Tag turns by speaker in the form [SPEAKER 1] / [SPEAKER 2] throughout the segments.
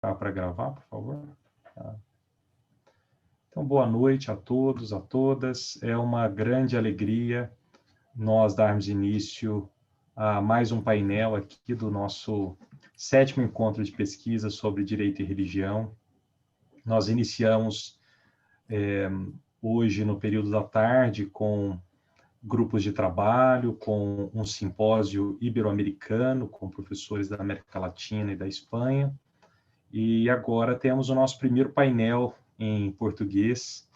[SPEAKER 1] para gravar, por favor. Tá. Então, boa noite a todos, a todas. É uma grande alegria nós darmos início a mais um painel aqui do nosso 7º encontro de pesquisa sobre direito e religião. Nós iniciamos hoje no período da tarde com grupos de trabalho, com um simpósio ibero-americano com professores da América Latina e da Espanha. E agora temos o nosso primeiro painel em português,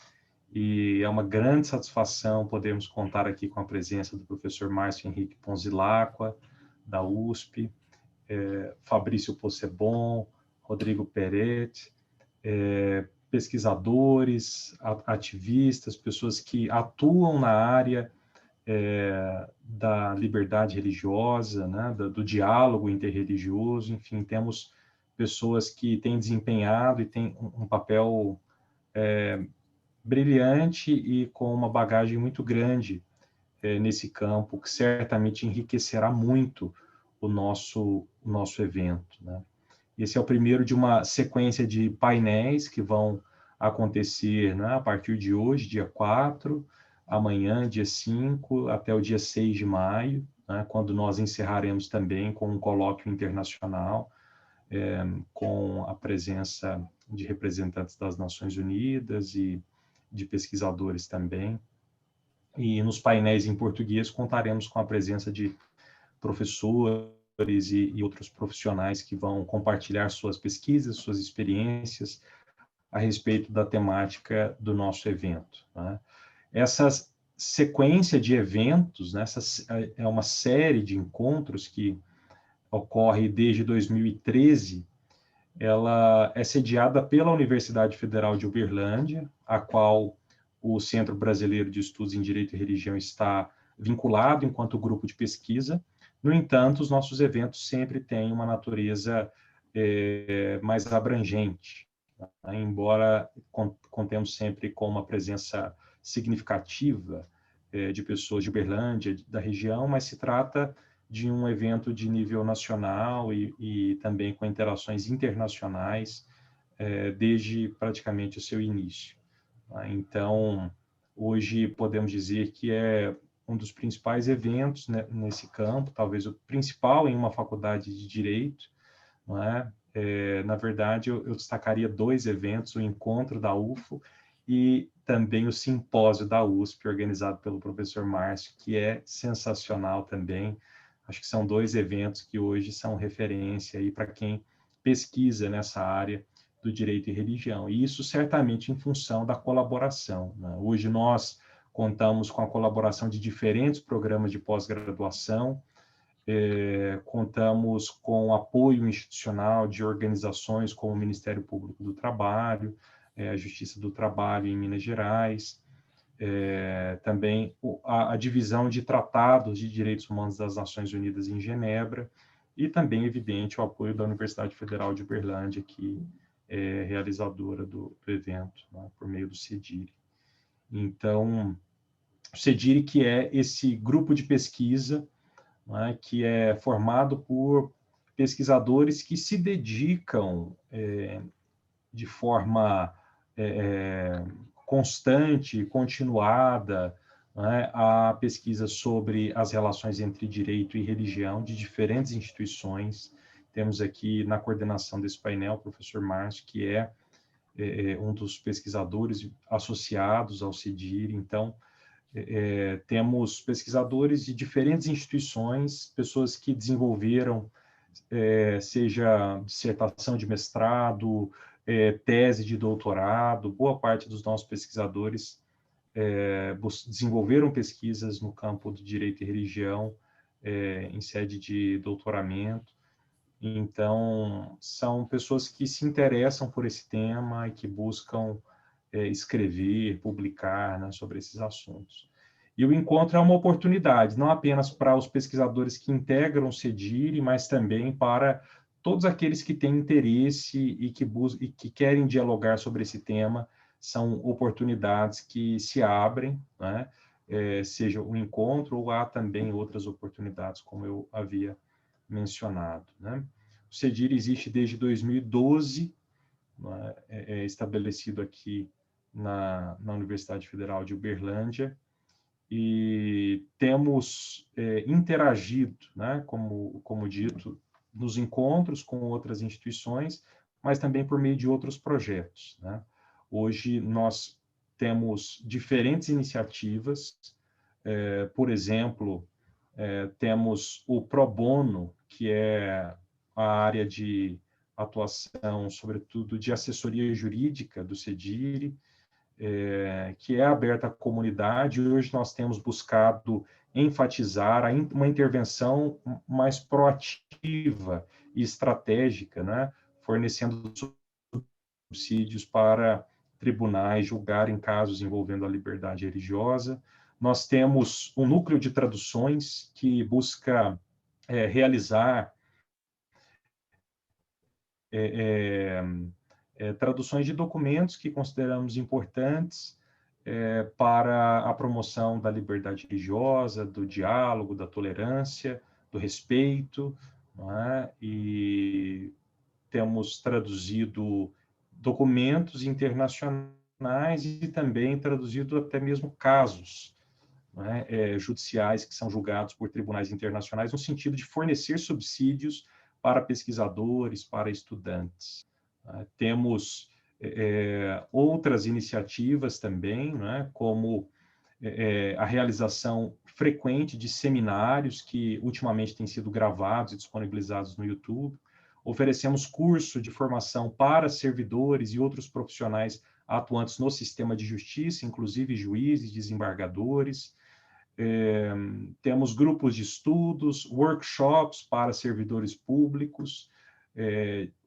[SPEAKER 1] e é uma grande satisfação podermos contar aqui com a presença do professor Márcio Henrique Ponzilacqua, da USP, Fabrício Possebon, Rodrigo Peretti, pesquisadores, ativistas, pessoas que atuam na área da liberdade religiosa, né, do diálogo interreligioso, enfim, temos pessoas que têm desempenhado e têm um papel brilhante e com uma bagagem muito grande nesse campo, que certamente enriquecerá muito o nosso evento, né? Esse é o primeiro de uma sequência de painéis que vão acontecer, né, a partir de hoje, dia 4, amanhã, dia 5, até o dia 6 de maio, né, quando nós encerraremos também com um colóquio internacional, com a presença de representantes das Nações Unidas e de pesquisadores também. E nos painéis em português contaremos com a presença de professores e outros profissionais que vão compartilhar suas pesquisas, suas experiências a respeito da temática do nosso evento, né? Essa sequência de eventos, né, é uma série de encontros que ocorre desde 2013, ela é sediada pela Universidade Federal de Uberlândia, a qual o Centro Brasileiro de Estudos em Direito e Religião está vinculado enquanto grupo de pesquisa. No entanto, os nossos eventos sempre têm uma natureza mais abrangente, né? Embora contemos sempre com uma presença significativa de pessoas de Uberlândia, da região, mas se trata de um evento de nível nacional e também com interações internacionais desde praticamente o seu início. Então, hoje podemos dizer que é um dos principais eventos, né, nesse campo, talvez o principal em uma faculdade de Direito, não é? Na verdade, eu destacaria 2 eventos, o encontro da UFO e também o simpósio da USP, organizado pelo professor Márcio, que é sensacional também. Acho que são 2 eventos que hoje são referência aí para quem pesquisa nessa área do direito e religião. E isso certamente em função da colaboração, né? Hoje nós contamos com a colaboração de diferentes programas de pós-graduação, contamos com apoio institucional de organizações como o Ministério Público do Trabalho, a Justiça do Trabalho em Minas Gerais, também a divisão de tratados de direitos humanos das Nações Unidas em Genebra, e também, evidente, o apoio da Universidade Federal de Uberlândia, que é realizadora do evento, né, por meio do CEDIRI. Então, o CEDIRI, que é esse grupo de pesquisa, né, que é formado por pesquisadores que se dedicam de forma constante, continuada, né, a pesquisa sobre as relações entre direito e religião de diferentes instituições. Temos aqui na coordenação desse painel o professor Márcio, que é um dos pesquisadores associados ao CEDIRI. Então, temos pesquisadores de diferentes instituições, pessoas que desenvolveram, seja dissertação de mestrado, tese de doutorado. Boa parte dos nossos pesquisadores desenvolveram pesquisas no campo do direito e religião em sede de doutoramento. Então, são pessoas que se interessam por esse tema e que buscam escrever, publicar, né, sobre esses assuntos. E o encontro é uma oportunidade, não apenas para os pesquisadores que integram o CEDIRI, mas também para todos aqueles que têm interesse e que querem dialogar sobre esse tema. São oportunidades que se abrem, né? Seja um encontro ou há também outras oportunidades, como eu havia mencionado, né? O CEDIR existe desde 2012, né, é estabelecido aqui na Universidade Federal de Uberlândia, e temos interagido, né, como dito, nos encontros com outras instituições, mas também por meio de outros projetos, né? Hoje nós temos diferentes iniciativas, por exemplo, temos o Pro Bono, que é a área de atuação, sobretudo de assessoria jurídica do CEDIR, que é aberta à comunidade. Hoje nós temos buscado enfatizar uma intervenção mais proativa e estratégica, né? Fornecendo subsídios para tribunais julgarem casos envolvendo a liberdade religiosa. Nós temos um núcleo de traduções que busca realizar traduções de documentos que consideramos importantes para a promoção da liberdade religiosa, do diálogo, da tolerância, do respeito, não é? E temos traduzido documentos internacionais e também traduzido até mesmo casos, não é? Judiciais que são julgados por tribunais internacionais, no sentido de fornecer subsídios para pesquisadores, para estudantes. Temos outras iniciativas também, né, como a realização frequente de seminários que ultimamente têm sido gravados e disponibilizados no YouTube. Oferecemos curso de formação para servidores e outros profissionais atuantes no sistema de justiça, inclusive juízes, desembargadores. Temos grupos de estudos, workshops para servidores públicos,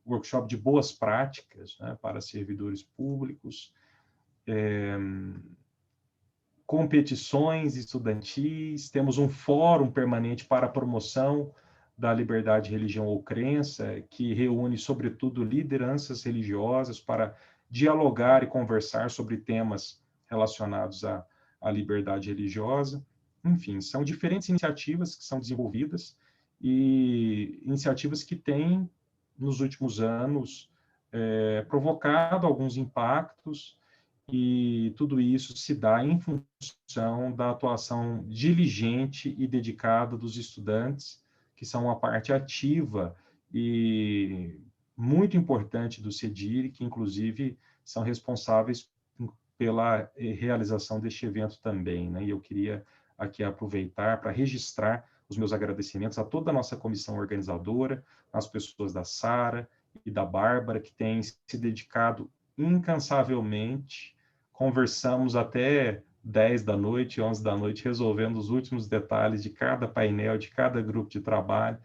[SPEAKER 1] workshop de boas práticas, né, para servidores públicos, competições estudantis, temos um fórum permanente para a promoção da liberdade de religião ou crença, que reúne, sobretudo, lideranças religiosas para dialogar e conversar sobre temas relacionados à liberdade religiosa. Enfim, são diferentes iniciativas que são desenvolvidas e iniciativas que têm, nos últimos anos, provocado alguns impactos, e tudo isso se dá em função da atuação diligente e dedicada dos estudantes, que são uma parte ativa e muito importante do CEDIR, que inclusive são responsáveis pela realização deste evento também, né? E eu queria aqui aproveitar para registrar os meus agradecimentos a toda a nossa comissão organizadora, as pessoas da Sara e da Bárbara, que têm se dedicado incansavelmente. Conversamos até 10 da noite, 11 da noite, resolvendo os últimos detalhes de cada painel, de cada grupo de trabalho.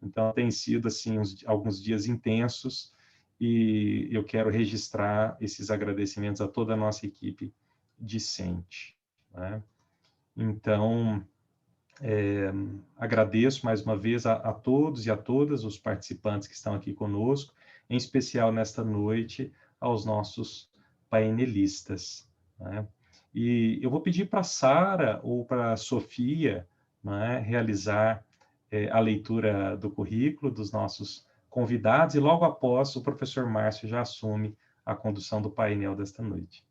[SPEAKER 1] Então, tem sido, assim, alguns dias intensos, e eu quero registrar esses agradecimentos a toda a nossa equipe discente, né? Então, agradeço mais uma vez a todos e a todas os participantes que estão aqui conosco, em especial nesta noite aos nossos painelistas, né? E eu vou pedir para a Sara ou para a Sofia, né, realizar a leitura do currículo dos nossos convidados, e logo após o professor Márcio já assume a condução do painel desta noite.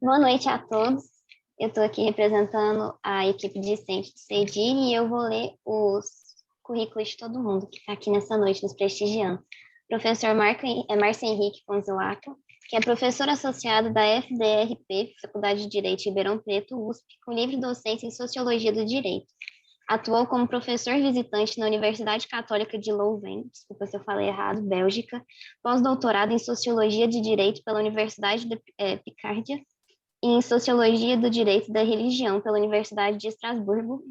[SPEAKER 2] Boa noite a todos. Eu estou aqui representando a equipe discente do CEDIR e eu vou ler os currículos de todo mundo que está aqui nessa noite nos prestigiando. Professor Márcio Henrique Ponzilaca, que é professor associado da FDRP, Faculdade de Direito de Ribeirão Preto, USP, com livre docência em Sociologia do Direito. Atuou como professor visitante na Universidade Católica de Louvain, desculpa se eu falei errado, Bélgica, pós-doutorado em Sociologia de Direito pela Universidade de Picárdia e em Sociologia do Direito da Religião pela Universidade de Estrasburgo,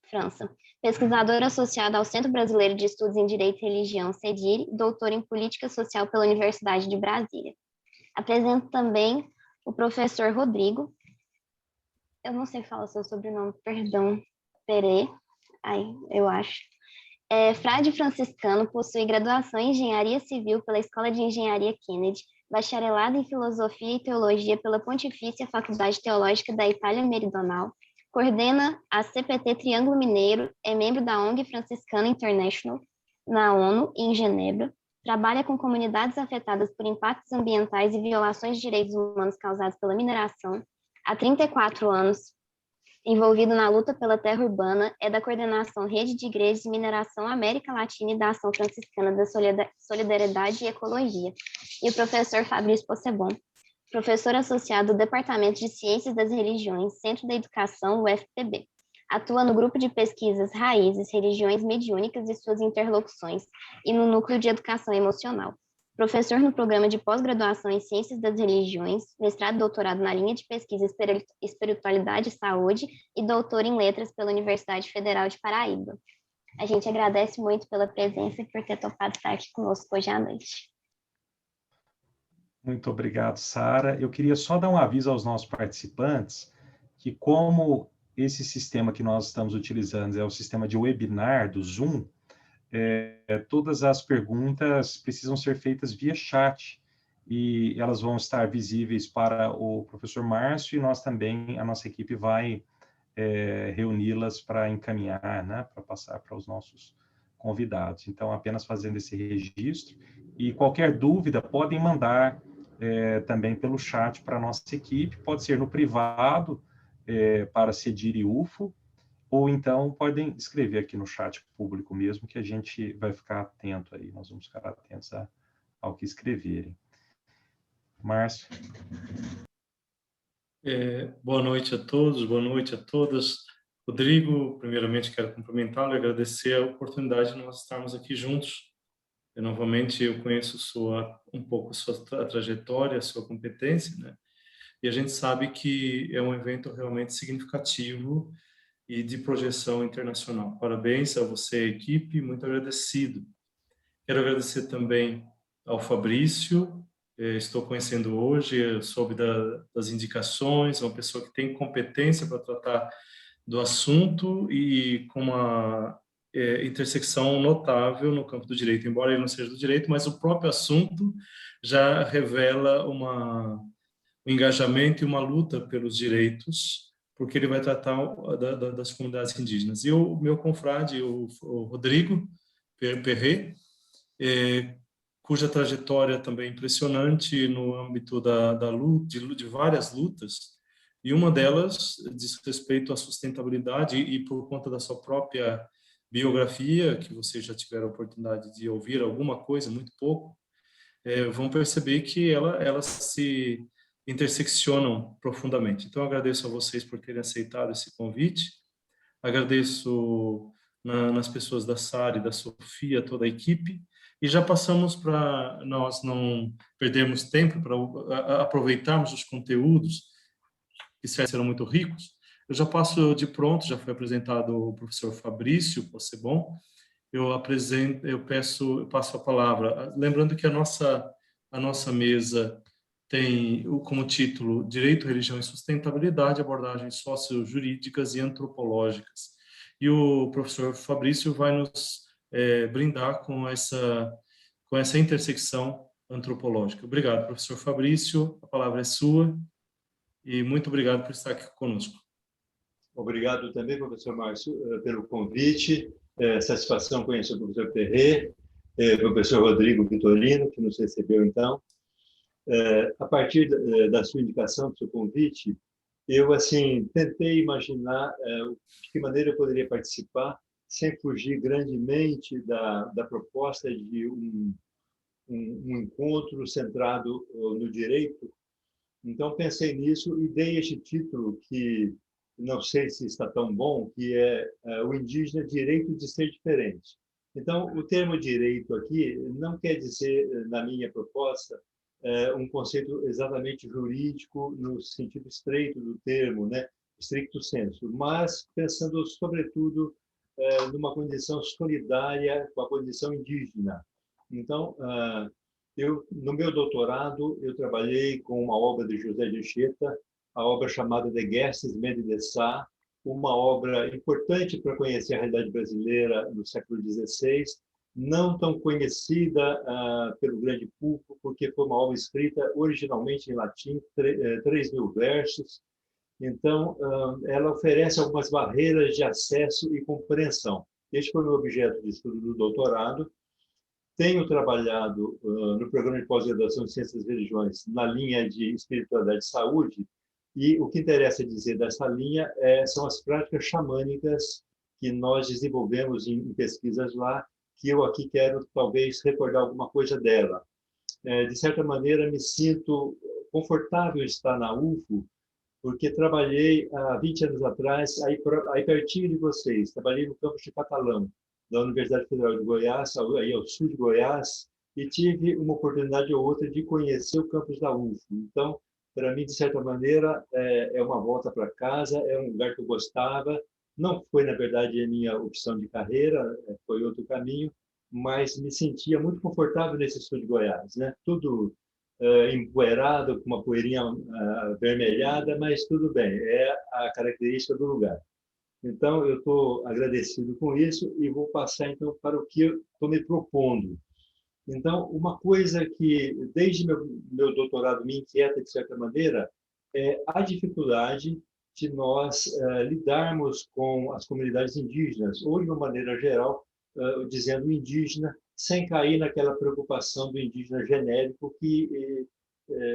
[SPEAKER 2] França. Pesquisador associado ao Centro Brasileiro de Estudos em Direito e Religião, CEDIR, doutor em Política Social pela Universidade de Brasília. Apresento também o professor Rodrigo, eu não sei falar seu sobrenome, perdão, Perê, eu acho. Frade franciscano, possui graduação em Engenharia Civil pela Escola de Engenharia Kennedy, bacharelado em Filosofia e Teologia pela Pontifícia Faculdade Teológica da Itália Meridional, coordena a CPT Triângulo Mineiro, é membro da ONG Franciscana International, na ONU e em Genebra, trabalha com comunidades afetadas por impactos ambientais e violações de direitos humanos causados pela mineração. Há 34 anos, envolvido na luta pela terra urbana, é da coordenação Rede de Igrejas de Mineração América Latina e da Ação Franciscana da Solidariedade e Ecologia. E o professor Fabrício Possebon, professor associado do Departamento de Ciências das Religiões, Centro da Educação, UFPB. Atua no grupo de pesquisas Raízes, Religiões Mediúnicas e suas interlocuções e no núcleo de educação emocional. Professor no programa de pós-graduação em Ciências das Religiões, mestrado e doutorado na linha de pesquisa Espiritualidade e Saúde e doutor em Letras pela Universidade Federal de Paraíba. A gente agradece muito pela presença e por ter topado estar aqui conosco hoje à noite.
[SPEAKER 1] Muito obrigado, Sara. Eu queria só dar um aviso aos nossos participantes que, como esse sistema que nós estamos utilizando é o sistema de webinar do Zoom, todas as perguntas precisam ser feitas via chat e elas vão estar visíveis para o professor Márcio e nós também, a nossa equipe vai reuni-las para encaminhar, né, para passar para os nossos convidados. Então, apenas fazendo esse registro e qualquer dúvida podem mandar também pelo chat para a nossa equipe, pode ser no privado para CEDIR e UFO, ou então podem escrever aqui no chat público mesmo, que a gente vai ficar atento aí, nós vamos ficar atentos ao que escreverem. Márcio.
[SPEAKER 3] Boa noite a todos, boa noite a todas. Rodrigo, primeiramente quero cumprimentá-lo e agradecer a oportunidade de nós estarmos aqui juntos. Novamente, eu conheço um pouco a sua trajetória, a sua competência, né? E a gente sabe que é um evento realmente significativo e de projeção internacional. Parabéns a você, a equipe, muito agradecido. Quero agradecer também ao Fabrício, estou conhecendo hoje, soube das indicações, uma pessoa que tem competência para tratar do assunto e com uma intersecção notável no campo do direito, embora ele não seja do direito, mas o próprio assunto já revela um engajamento e uma luta pelos direitos, porque ele vai tratar das comunidades indígenas. E o meu confrade, o Rodrigo Perret, cuja trajetória também é impressionante no âmbito da luta, de várias lutas, e uma delas diz respeito à sustentabilidade e por conta da sua própria biografia, que vocês já tiveram a oportunidade de ouvir alguma coisa, muito pouco, vão perceber que elas se interseccionam profundamente. Então, agradeço a vocês por terem aceitado esse convite, agradeço nas pessoas da Sara e da Sofia, toda a equipe, e já passamos para nós não perdermos tempo, para aproveitarmos os conteúdos, que serão muito ricos. Eu já passo de pronto, já foi apresentado o professor Fabrício Possebon, eu passo a palavra, lembrando que a nossa mesa tem como título Direito, Religião e Sustentabilidade, abordagens socio-jurídicas e antropológicas. E o professor Fabrício vai nos brindar com essa intersecção antropológica. Obrigado, professor Fabrício, a palavra é sua e muito obrigado por estar aqui conosco.
[SPEAKER 4] Obrigado também, professor Márcio, pelo convite. Satisfação conhecer o professor Perret, o professor Rodrigo Vitorino, que nos recebeu então. A partir da sua indicação, do seu convite, eu assim tentei imaginar de que maneira eu poderia participar sem fugir grandemente da proposta de um encontro centrado no direito. Então pensei nisso e dei este título que não sei se está tão bom, que é o indígena direito de ser diferente. Então, o termo direito aqui não quer dizer, na minha proposta, um conceito exatamente jurídico no sentido estreito do termo, né? Stricto sensu, mas pensando, sobretudo, numa condição solidária com a condição indígena. Então, no meu doutorado, eu trabalhei com uma obra de José de Anchieta, a obra chamada De Gestes Medio de Sá, uma obra importante para conhecer a realidade brasileira no século XVI, não tão conhecida pelo grande público, porque foi uma obra escrita originalmente em latim, 3.000 versos. Então, ela oferece algumas barreiras de acesso e compreensão. Este foi o meu objeto de estudo do doutorado. Tenho trabalhado no programa de pós-graduação de Ciências e Religiões na linha de espiritualidade e saúde, e o que interessa dizer dessa linha são as práticas xamânicas que nós desenvolvemos em pesquisas lá, que eu aqui quero talvez recordar alguma coisa dela. De certa maneira, me sinto confortável em estar na UFO, porque trabalhei há 20 anos atrás, aí pertinho de vocês, trabalhei no campus de Catalão, da Universidade Federal de Goiás, aí ao sul de Goiás, e tive uma oportunidade ou outra de conhecer o campus da UFO. Então, para mim, de certa maneira, é uma volta para casa, é um lugar que eu gostava. Não foi, na verdade, a minha opção de carreira, foi outro caminho, mas me sentia muito confortável nesse sul de Goiás, né? Tudo empoeirado, com uma poeirinha avermelhada, mas tudo bem, é a característica do lugar. Então, eu estou agradecido com isso e vou passar, então, para o que eu estou me propondo. Então, uma coisa que, desde meu doutorado, me inquieta, de certa maneira, é a dificuldade de nós lidarmos com as comunidades indígenas, ou, de uma maneira geral, dizendo indígena, sem cair naquela preocupação do indígena genérico que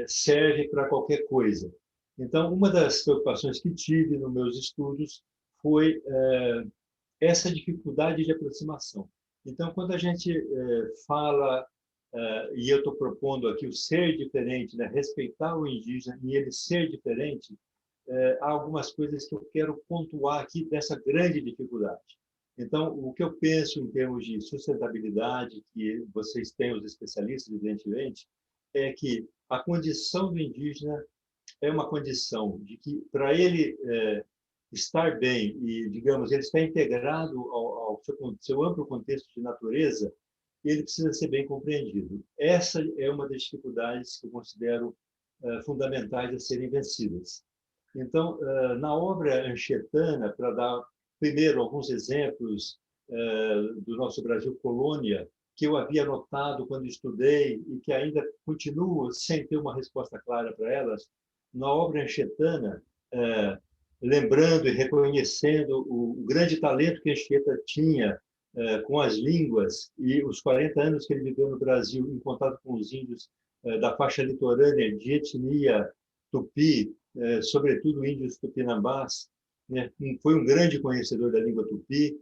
[SPEAKER 4] serve para qualquer coisa. Então, uma das preocupações que tive nos meus estudos foi essa dificuldade de aproximação. Então, quando a gente fala, e eu estou propondo aqui o ser diferente, né, respeitar o indígena e ele ser diferente, há algumas coisas que eu quero pontuar aqui dessa grande dificuldade. Então, o que eu penso em termos de sustentabilidade, que vocês têm, os especialistas, evidentemente, é que a condição do indígena é uma condição de que, para ele estar bem e, digamos, ele está integrado ao seu amplo contexto de natureza, ele precisa ser bem compreendido. Essa é uma das dificuldades que eu considero fundamentais a serem vencidas. Então, na obra anchetana, para dar primeiro alguns exemplos do nosso Brasil colônia, que eu havia notado quando estudei e que ainda continuo sem ter uma resposta clara para elas, na obra anchetana, lembrando e reconhecendo o grande talento que Anchieta tinha com as línguas e os 40 anos que ele viveu no Brasil em contato com os índios da faixa litorânea de etnia tupi, sobretudo índios tupinambás, né? Foi um grande conhecedor da língua tupi,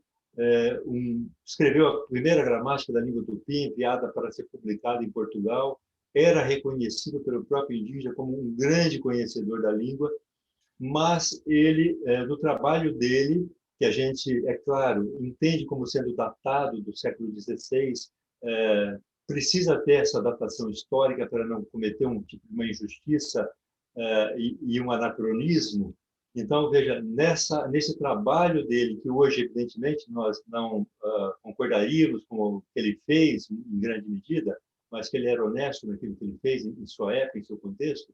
[SPEAKER 4] escreveu a primeira gramática da língua tupi, enviada para ser publicada em Portugal, era reconhecido pelo próprio indígena como um grande conhecedor da língua, mas ele, no trabalho dele, que a gente, é claro, entende como sendo datado do século XVI, precisa ter essa datação histórica para não cometer uma injustiça e um anacronismo. Então, veja, nesse trabalho dele, que hoje, evidentemente, nós não concordaríamos com o que ele fez, em grande medida, mas que ele era honesto naquilo que ele fez, em sua época, em seu contexto.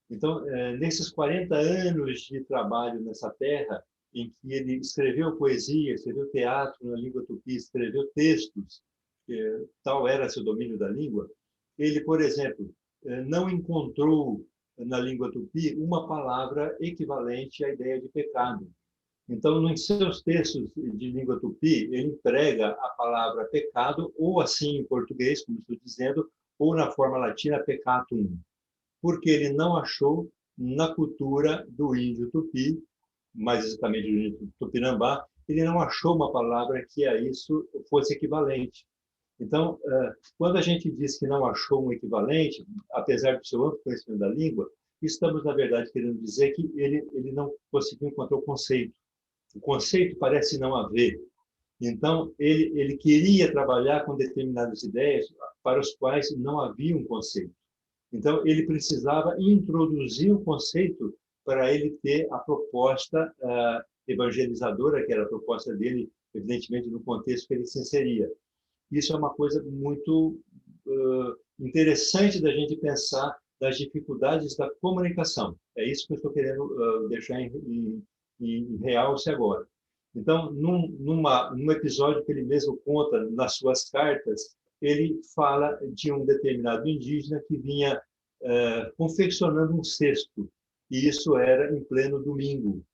[SPEAKER 4] Então, nesses 40 anos de trabalho nessa terra, em que ele escreveu poesia, escreveu teatro na língua tupi, escreveu textos, tal era seu domínio da língua, ele, por exemplo, não encontrou na língua tupi uma palavra equivalente à ideia de pecado. Então, nos seus textos de língua tupi, ele emprega a palavra pecado, ou assim em português, como estou dizendo, ou na forma latina peccatum, porque ele não achou na cultura do índio tupi, mais exatamente do índio tupinambá, ele não achou uma palavra que a isso fosse equivalente. Então, quando a gente diz que não achou um equivalente, apesar do seu amplo conhecimento da língua, estamos, na verdade, querendo dizer que ele não conseguiu encontrar o conceito. O conceito parece não haver. Então, ele queria trabalhar com determinadas ideias para os quais não havia um conceito. Então, ele precisava introduzir o conceito para ele ter a proposta evangelizadora, que era a proposta dele, evidentemente, no contexto que ele se inseria. Isso é uma coisa muito interessante da gente pensar das dificuldades da comunicação. É isso que eu estou querendo deixar em realce agora. Então, num episódio que ele mesmo conta nas suas cartas, ele fala de um determinado indígena que vinha confeccionando um cesto, e isso era em pleno domingo.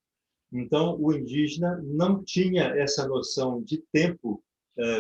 [SPEAKER 4] Então, o indígena não tinha essa noção de tempo,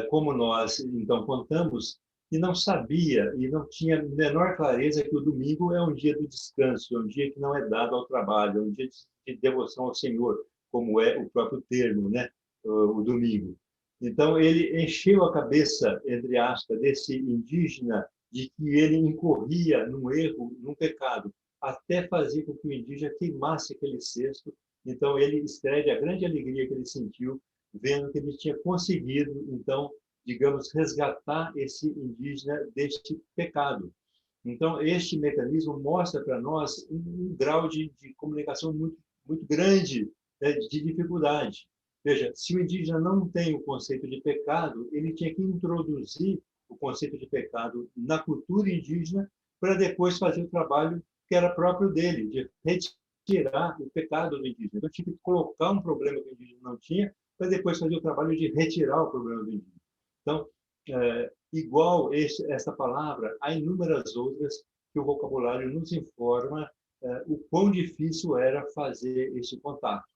[SPEAKER 4] como nós, então, contamos, e não sabia, e não tinha a menor clareza que o domingo é um dia do descanso, é um dia que não é dado ao trabalho, é um dia de devoção ao Senhor, como é o próprio termo, né? O domingo. Então, ele encheu a cabeça, entre aspas, desse indígena de que ele incorria num erro, num pecado, até fazer com que o indígena queimasse aquele cesto. Então, ele escreve a grande alegria que ele sentiu, vendo que ele tinha conseguido, então, digamos, resgatar esse indígena deste pecado. Então, este mecanismo mostra para nós um grau de comunicação muito grande, né, de dificuldade. Veja, se o indígena não tem o conceito de pecado, ele tinha que introduzir o conceito de pecado na cultura indígena para depois fazer o trabalho que era próprio dele, de retirar o pecado do indígena. Então, tinha que colocar um problema que o indígena não tinha para depois fazer o trabalho de retirar o problema do indígena. Então, igual essa palavra, há inúmeras outras que o vocabulário nos informa o quão difícil era fazer esse contato.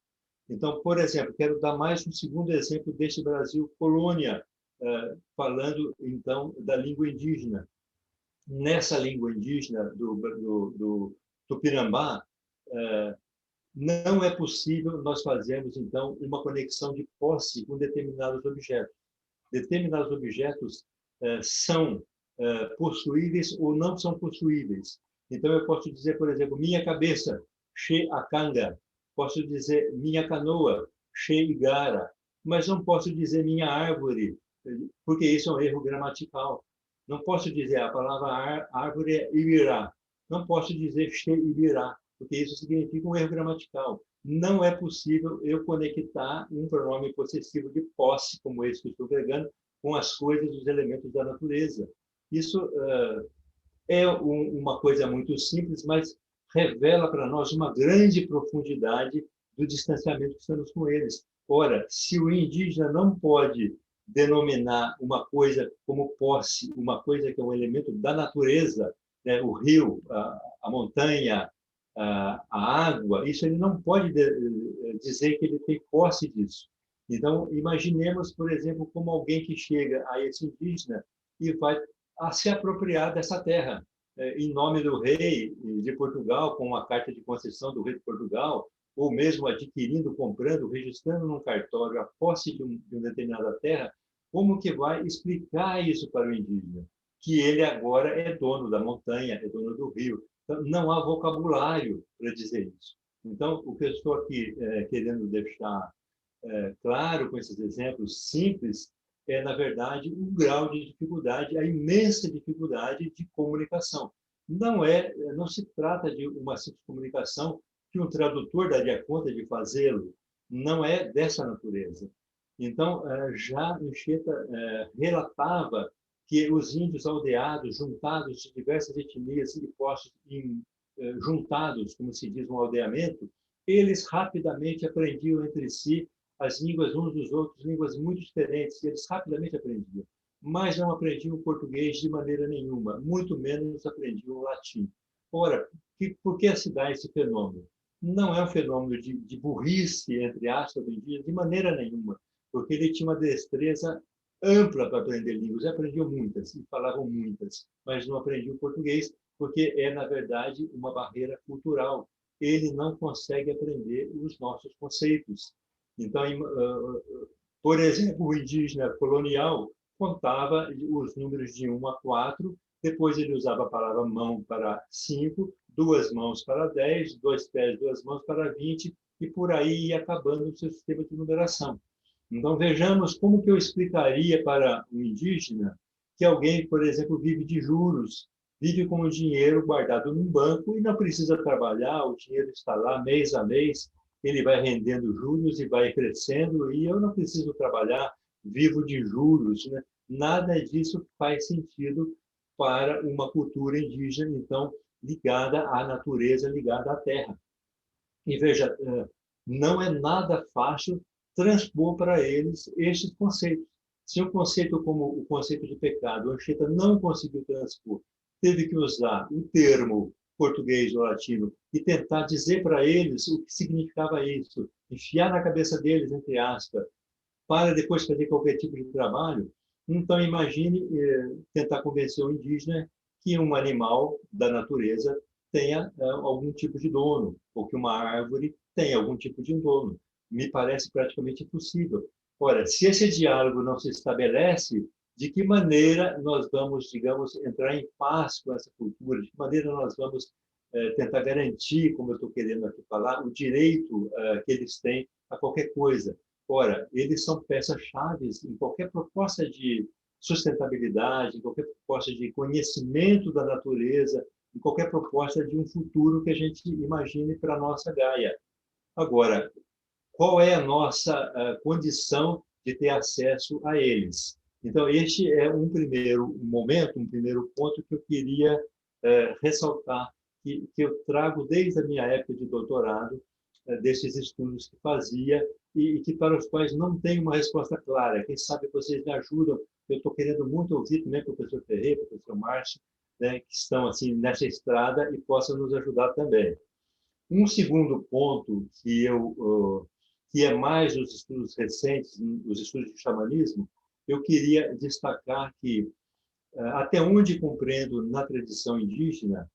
[SPEAKER 4] Então, por exemplo, quero dar mais um segundo exemplo deste Brasil colônia, falando, então, da língua indígena. Nessa língua indígena do Tupinambá, não é possível nós fazermos, então, uma conexão de posse com determinados objetos. Determinados objetos são possuíveis ou não são possuíveis. Então, eu posso dizer, por exemplo, minha cabeça, She Akanga. Posso dizer minha canoa, She Igara. Mas não posso dizer minha árvore, porque isso é um erro gramatical. Não posso dizer a palavra árvore é Ibirá. Não posso dizer She Ibirá, porque isso significa um erro gramatical. Não é possível eu conectar um pronome possessivo de posse, como esse que eu estou pregando, com as coisas, os elementos da natureza. Isso é uma coisa muito simples, mas revela para nós uma grande profundidade do distanciamento que estamos com eles. Ora, se o indígena não pode denominar uma coisa como posse, uma coisa que é um elemento da natureza, né, o rio, a montanha, a água, isso ele não pode dizer que ele tem posse disso. Então, imaginemos, por exemplo, como alguém que chega a esse indígena e vai se apropriar dessa terra, em nome do rei de Portugal, com uma carta de concessão do rei de Portugal, ou mesmo adquirindo, comprando, registrando num cartório a posse de uma determinada terra, como que vai explicar isso para o indígena? Que ele agora é dono da montanha, é dono do rio. Então, não há vocabulário para dizer isso. Então, o que eu estou aqui querendo deixar claro com esses exemplos simples é, na verdade, um grau de dificuldade, a imensa dificuldade de comunicação. Não se trata de uma simples comunicação que um tradutor daria conta de fazê-lo. Não é dessa natureza. Então, já Anchieta relatava que os índios aldeados, juntados de diversas etnias e postos juntados, como se diz, um aldeamento, eles rapidamente aprendiam entre si as línguas uns dos outros, línguas muito diferentes, e eles rapidamente aprendiam. Mas não aprendiam o português de maneira nenhuma, muito menos aprendiam o latim. Ora, por que se dá esse fenômeno? Não é um fenômeno de burrice, entre aspas, do indígena, de maneira nenhuma, porque ele tinha uma destreza ampla para aprender línguas, aprendiam muitas, e falavam muitas, mas não aprendiam o português, porque é, na verdade, uma barreira cultural. Ele não consegue aprender os nossos conceitos. Então, por exemplo, o indígena colonial contava os números de 1 a 4, depois ele usava a palavra mão para 5, 2 mãos para 10, 2 pés, 2 mãos para 20, e por aí ia acabando o seu sistema de numeração. Então, vejamos como que eu explicaria para um indígena que alguém, por exemplo, vive de juros, vive com o dinheiro guardado num banco e não precisa trabalhar, o dinheiro está lá mês a mês, ele vai rendendo juros e vai crescendo, e eu não preciso trabalhar, vivo de juros, né? Nada disso faz sentido para uma cultura indígena, então, ligada à natureza, ligada à terra. E veja, não é nada fácil transpor para eles estes conceitos. Se um conceito como o conceito de pecado, o Anchieta não conseguiu transpor, teve que usar o termo português ou latino, e tentar dizer para eles o que significava isso, enfiar na cabeça deles, entre aspas, para depois fazer qualquer tipo de trabalho. Então, imagine tentar convencer o indígena que um animal da natureza tenha algum tipo de dono, ou que uma árvore tenha algum tipo de dono. Me parece praticamente impossível. Ora, se esse diálogo não se estabelece, de que maneira nós vamos, digamos, entrar em paz com essa cultura? De que maneira nós vamos tentar garantir, como eu estou querendo aqui falar, o direito que eles têm a qualquer coisa? Ora, eles são peças-chave em qualquer proposta de sustentabilidade, em qualquer proposta de conhecimento da natureza, em qualquer proposta de um futuro que a gente imagine para a nossa Gaia. Agora, qual é a nossa condição de ter acesso a eles? Então, este é um primeiro momento, um primeiro ponto que eu queria ressaltar, que eu trago desde a minha época de doutorado, desses estudos que fazia e que para os quais não tenho uma resposta clara. Quem sabe vocês me ajudam. Eu estou querendo muito ouvir também o professor Ferreira, o professor Márcio, né, que estão assim nessa estrada e possam nos ajudar também. Um segundo ponto que é mais os estudos recentes, os estudos de xamanismo, eu queria destacar que até onde compreendo na tradição indígena,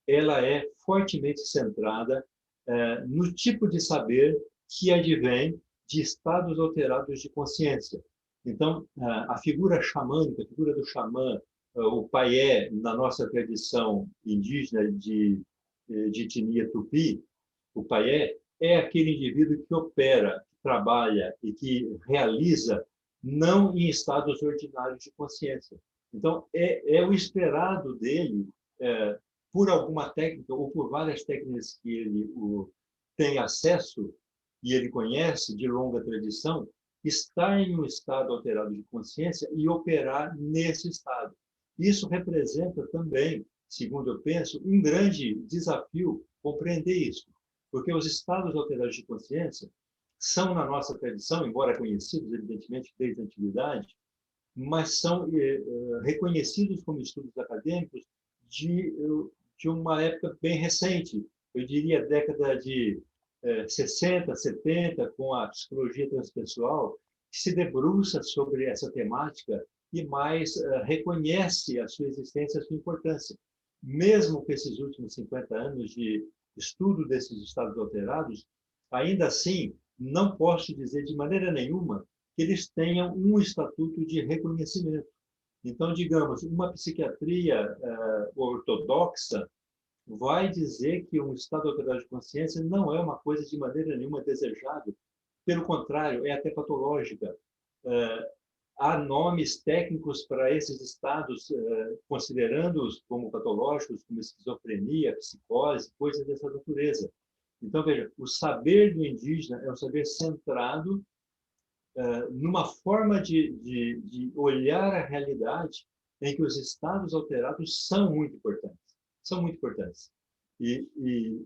[SPEAKER 4] ela é fortemente centrada no tipo de saber que advém de estados alterados de consciência. Então, a figura xamânica, a figura do xamã, o paié, na nossa tradição indígena de etnia tupi, o paié é aquele indivíduo que opera, que trabalha e que realiza não em estados ordinários de consciência. Então, é o esperado dele, por alguma técnica ou por várias técnicas que ele tem acesso e ele conhece de longa tradição, estar em um estado alterado de consciência e operar nesse estado. Isso representa também, segundo eu penso, um grande desafio compreender isso, porque os estados alterados de consciência são, na nossa tradição, embora conhecidos, evidentemente, desde a antiguidade, mas são reconhecidos como estudos acadêmicos de uma época bem recente, eu diria década de 60, 70, com a psicologia transpessoal, que se debruça sobre essa temática e mais reconhece a sua existência, a sua importância. Mesmo com esses últimos 50 anos de estudo desses estados alterados, ainda assim, não posso dizer de maneira nenhuma que eles tenham um estatuto de reconhecimento. Então, digamos, uma psiquiatria ortodoxa vai dizer que um estado alterado de consciência não é uma coisa de maneira nenhuma desejável. Pelo contrário, é até patológica. Há nomes técnicos para esses estados, considerando-os como patológicos, como esquizofrenia, psicose, coisas dessa natureza. Então, veja, o saber do indígena é um saber centrado numa forma de olhar a realidade em que os estados alterados são muito importantes. São muito importantes. E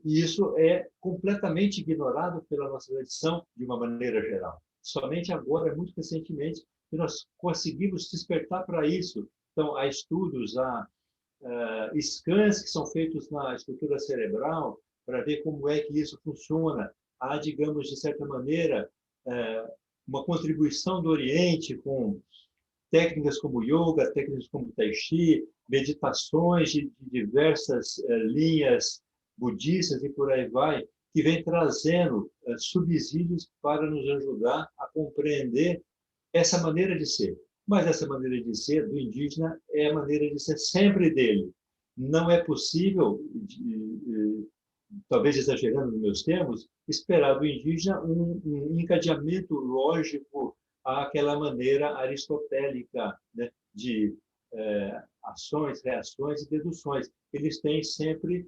[SPEAKER 4] isso é completamente ignorado pela nossa tradição de uma maneira geral. Somente agora, muito recentemente, que nós conseguimos despertar para isso. Então, há estudos, há scans que são feitos na estrutura cerebral para ver como é que isso funciona. Há, digamos, de certa maneira, uma contribuição do Oriente com técnicas como yoga, técnicas como tai chi, meditações de diversas linhas budistas e por aí vai, que vem trazendo subsídios para nos ajudar a compreender essa maneira de ser. Mas essa maneira de ser do indígena é a maneira de ser sempre dele. Não é possível, talvez exagerando nos meus termos, esperar do indígena um encadeamento lógico àquela maneira aristotélica, né, de ações, reações e deduções. Eles têm sempre,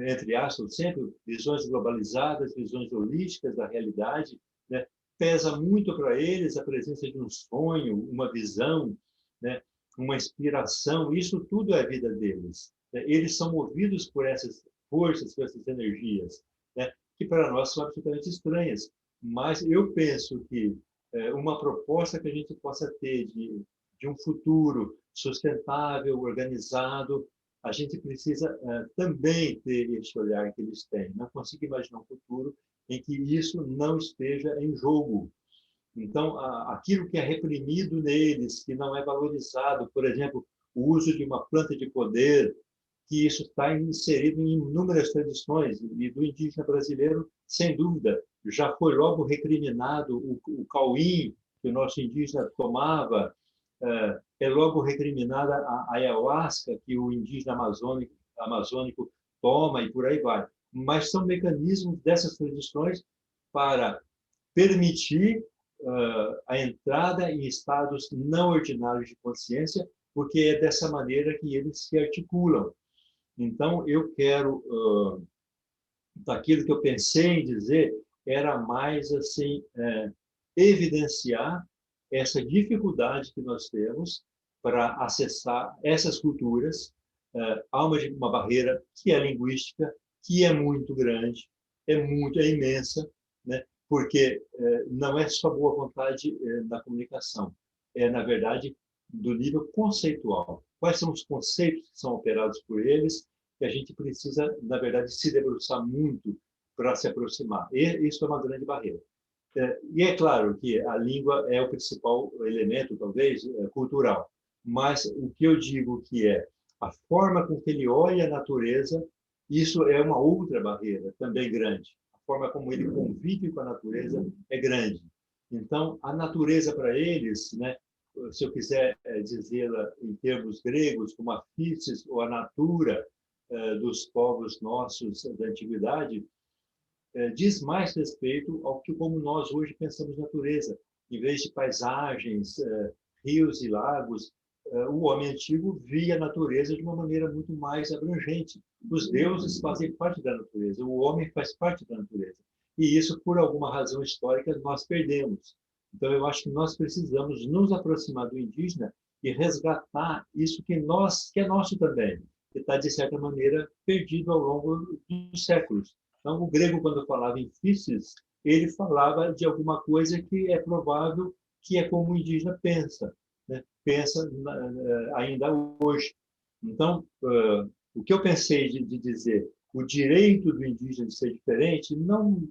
[SPEAKER 4] entre aspas, sempre visões globalizadas, visões holísticas da realidade, né? Pesa muito para eles a presença de um sonho, uma visão, né? Uma inspiração, isso tudo é a vida deles. Eles são movidos por essas forças, por essas energias, né? Que para nós são absolutamente estranhas. Mas eu penso que uma proposta que a gente possa ter de um futuro sustentável, organizado, a gente precisa também ter esse olhar que eles têm. Não consigo imaginar um futuro em que isso não esteja em jogo. Então, aquilo que é reprimido neles, que não é valorizado, por exemplo, o uso de uma planta de poder, que isso está inserido em inúmeras tradições, e do indígena brasileiro, sem dúvida, já foi logo recriminado o cauim que o nosso indígena tomava, é logo recriminada a ayahuasca que o indígena amazônico toma, e por aí vai. Mas são mecanismos dessas tradições para permitir a entrada em estados não ordinários de consciência, porque é dessa maneira que eles se articulam. Então, eu quero, daquilo que eu pensei em dizer, era mais assim, evidenciar essa dificuldade que nós temos para acessar essas culturas. Há uma barreira que é linguística, que é muito grande, é imensa, né? Porque não é só boa vontade da comunicação, é, na verdade, do nível conceitual. Quais são os conceitos que são operados por eles, que a gente precisa, na verdade, se debruçar muito para se aproximar. E isso é uma grande barreira. E é claro que a língua é o principal elemento, talvez, cultural. Mas o que eu digo que é a forma com que ele olha a natureza, isso é uma outra barreira, também grande. A forma como ele convive com a natureza é grande. Então, a natureza para eles, né, se eu quiser dizê-la em termos gregos, como a physis ou a natura dos povos nossos da antiguidade, diz mais respeito ao que como nós hoje pensamos natureza. Em vez de paisagens, rios e lagos, o homem antigo via a natureza de uma maneira muito mais abrangente. Os deuses fazem parte da natureza, o homem faz parte da natureza. E isso, por alguma razão histórica, nós perdemos. Então, eu acho que nós precisamos nos aproximar do indígena e resgatar isso que é nosso também, que está, de certa maneira, perdido ao longo dos séculos. Então, o grego, quando falava em physis, ele falava de alguma coisa que é provável que é como o indígena pensa, né? Pensa ainda hoje. Então, o que eu pensei de dizer, o direito do indígena de ser diferente, não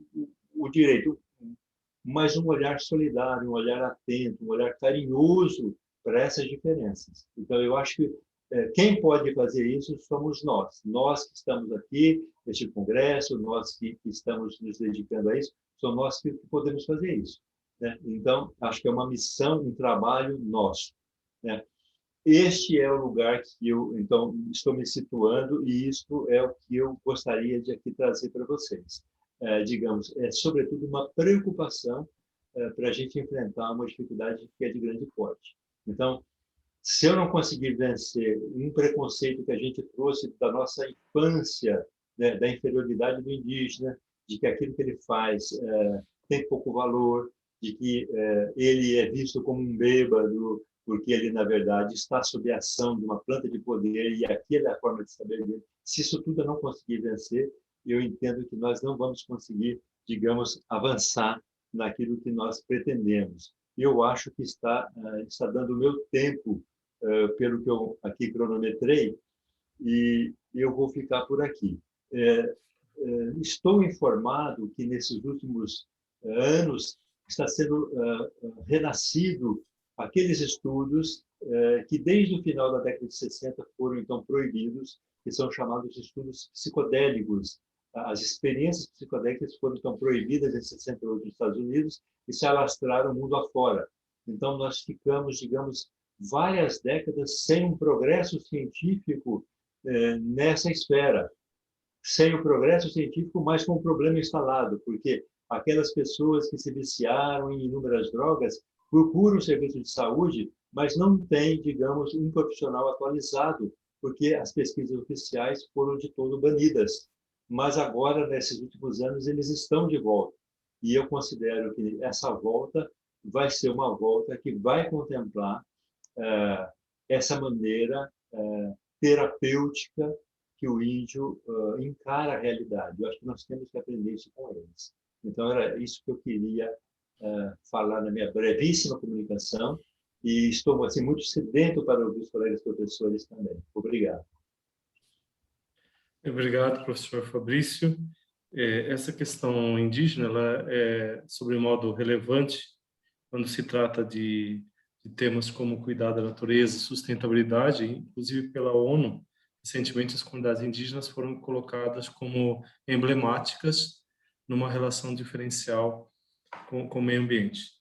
[SPEAKER 4] o direito, mas um olhar solidário, um olhar atento, um olhar carinhoso para essas diferenças. Então, eu acho que quem pode fazer isso somos nós que estamos aqui neste congresso, nós que estamos nos dedicando a isso, somos nós que podemos fazer isso, né? Então, acho que é uma missão, um trabalho nosso, né? Este é o lugar que eu, então, estou me situando, e isso é o que eu gostaria de aqui trazer para vocês. Digamos, é sobretudo uma preocupação para a gente enfrentar uma dificuldade que é de grande porte. Então, se eu não conseguir vencer um preconceito que a gente trouxe da nossa infância, né, da inferioridade do indígena, de que aquilo que ele faz tem pouco valor, de que ele é visto como um bêbado, porque ele, na verdade, está sob a ação de uma planta de poder, e aquela é a forma de saber dele. Se isso tudo eu não conseguir vencer, eu entendo que nós não vamos conseguir, digamos, avançar naquilo que nós pretendemos. Eu acho que está dando o meu tempo, pelo que eu aqui cronometrei, e eu vou ficar por aqui. Estou informado que nesses últimos anos está sendo renascido aqueles estudos que desde o final da década de 60 foram então proibidos, que são chamados estudos psicodélicos. As experiências psicodélicas foram então proibidas em 68 nos Estados Unidos e se alastraram o mundo afora. Então nós ficamos, digamos, várias décadas sem um progresso científico nessa esfera, sem o progresso científico, mas com o problema instalado, porque aquelas pessoas que se viciaram em inúmeras drogas procuram o serviço de saúde, mas não têm, digamos, um profissional atualizado, porque as pesquisas oficiais foram de todo banidas. Mas agora, nesses últimos anos, eles estão de volta. E eu considero que essa volta vai ser uma volta que vai contemplar essa maneira terapêutica que o índio encara a realidade. Eu acho que nós temos que aprender isso com eles. Então, era isso que eu queria falar na minha brevíssima comunicação, e estou assim, muito sedento para ouvir os colegas professores também. Obrigado.
[SPEAKER 3] Obrigado, professor Fabrício. Essa questão indígena ela é sobremodo relevante quando se trata de temas como cuidado da natureza e sustentabilidade, inclusive pela ONU. Recentemente, as comunidades indígenas foram colocadas como emblemáticas numa relação diferencial com o meio ambiente.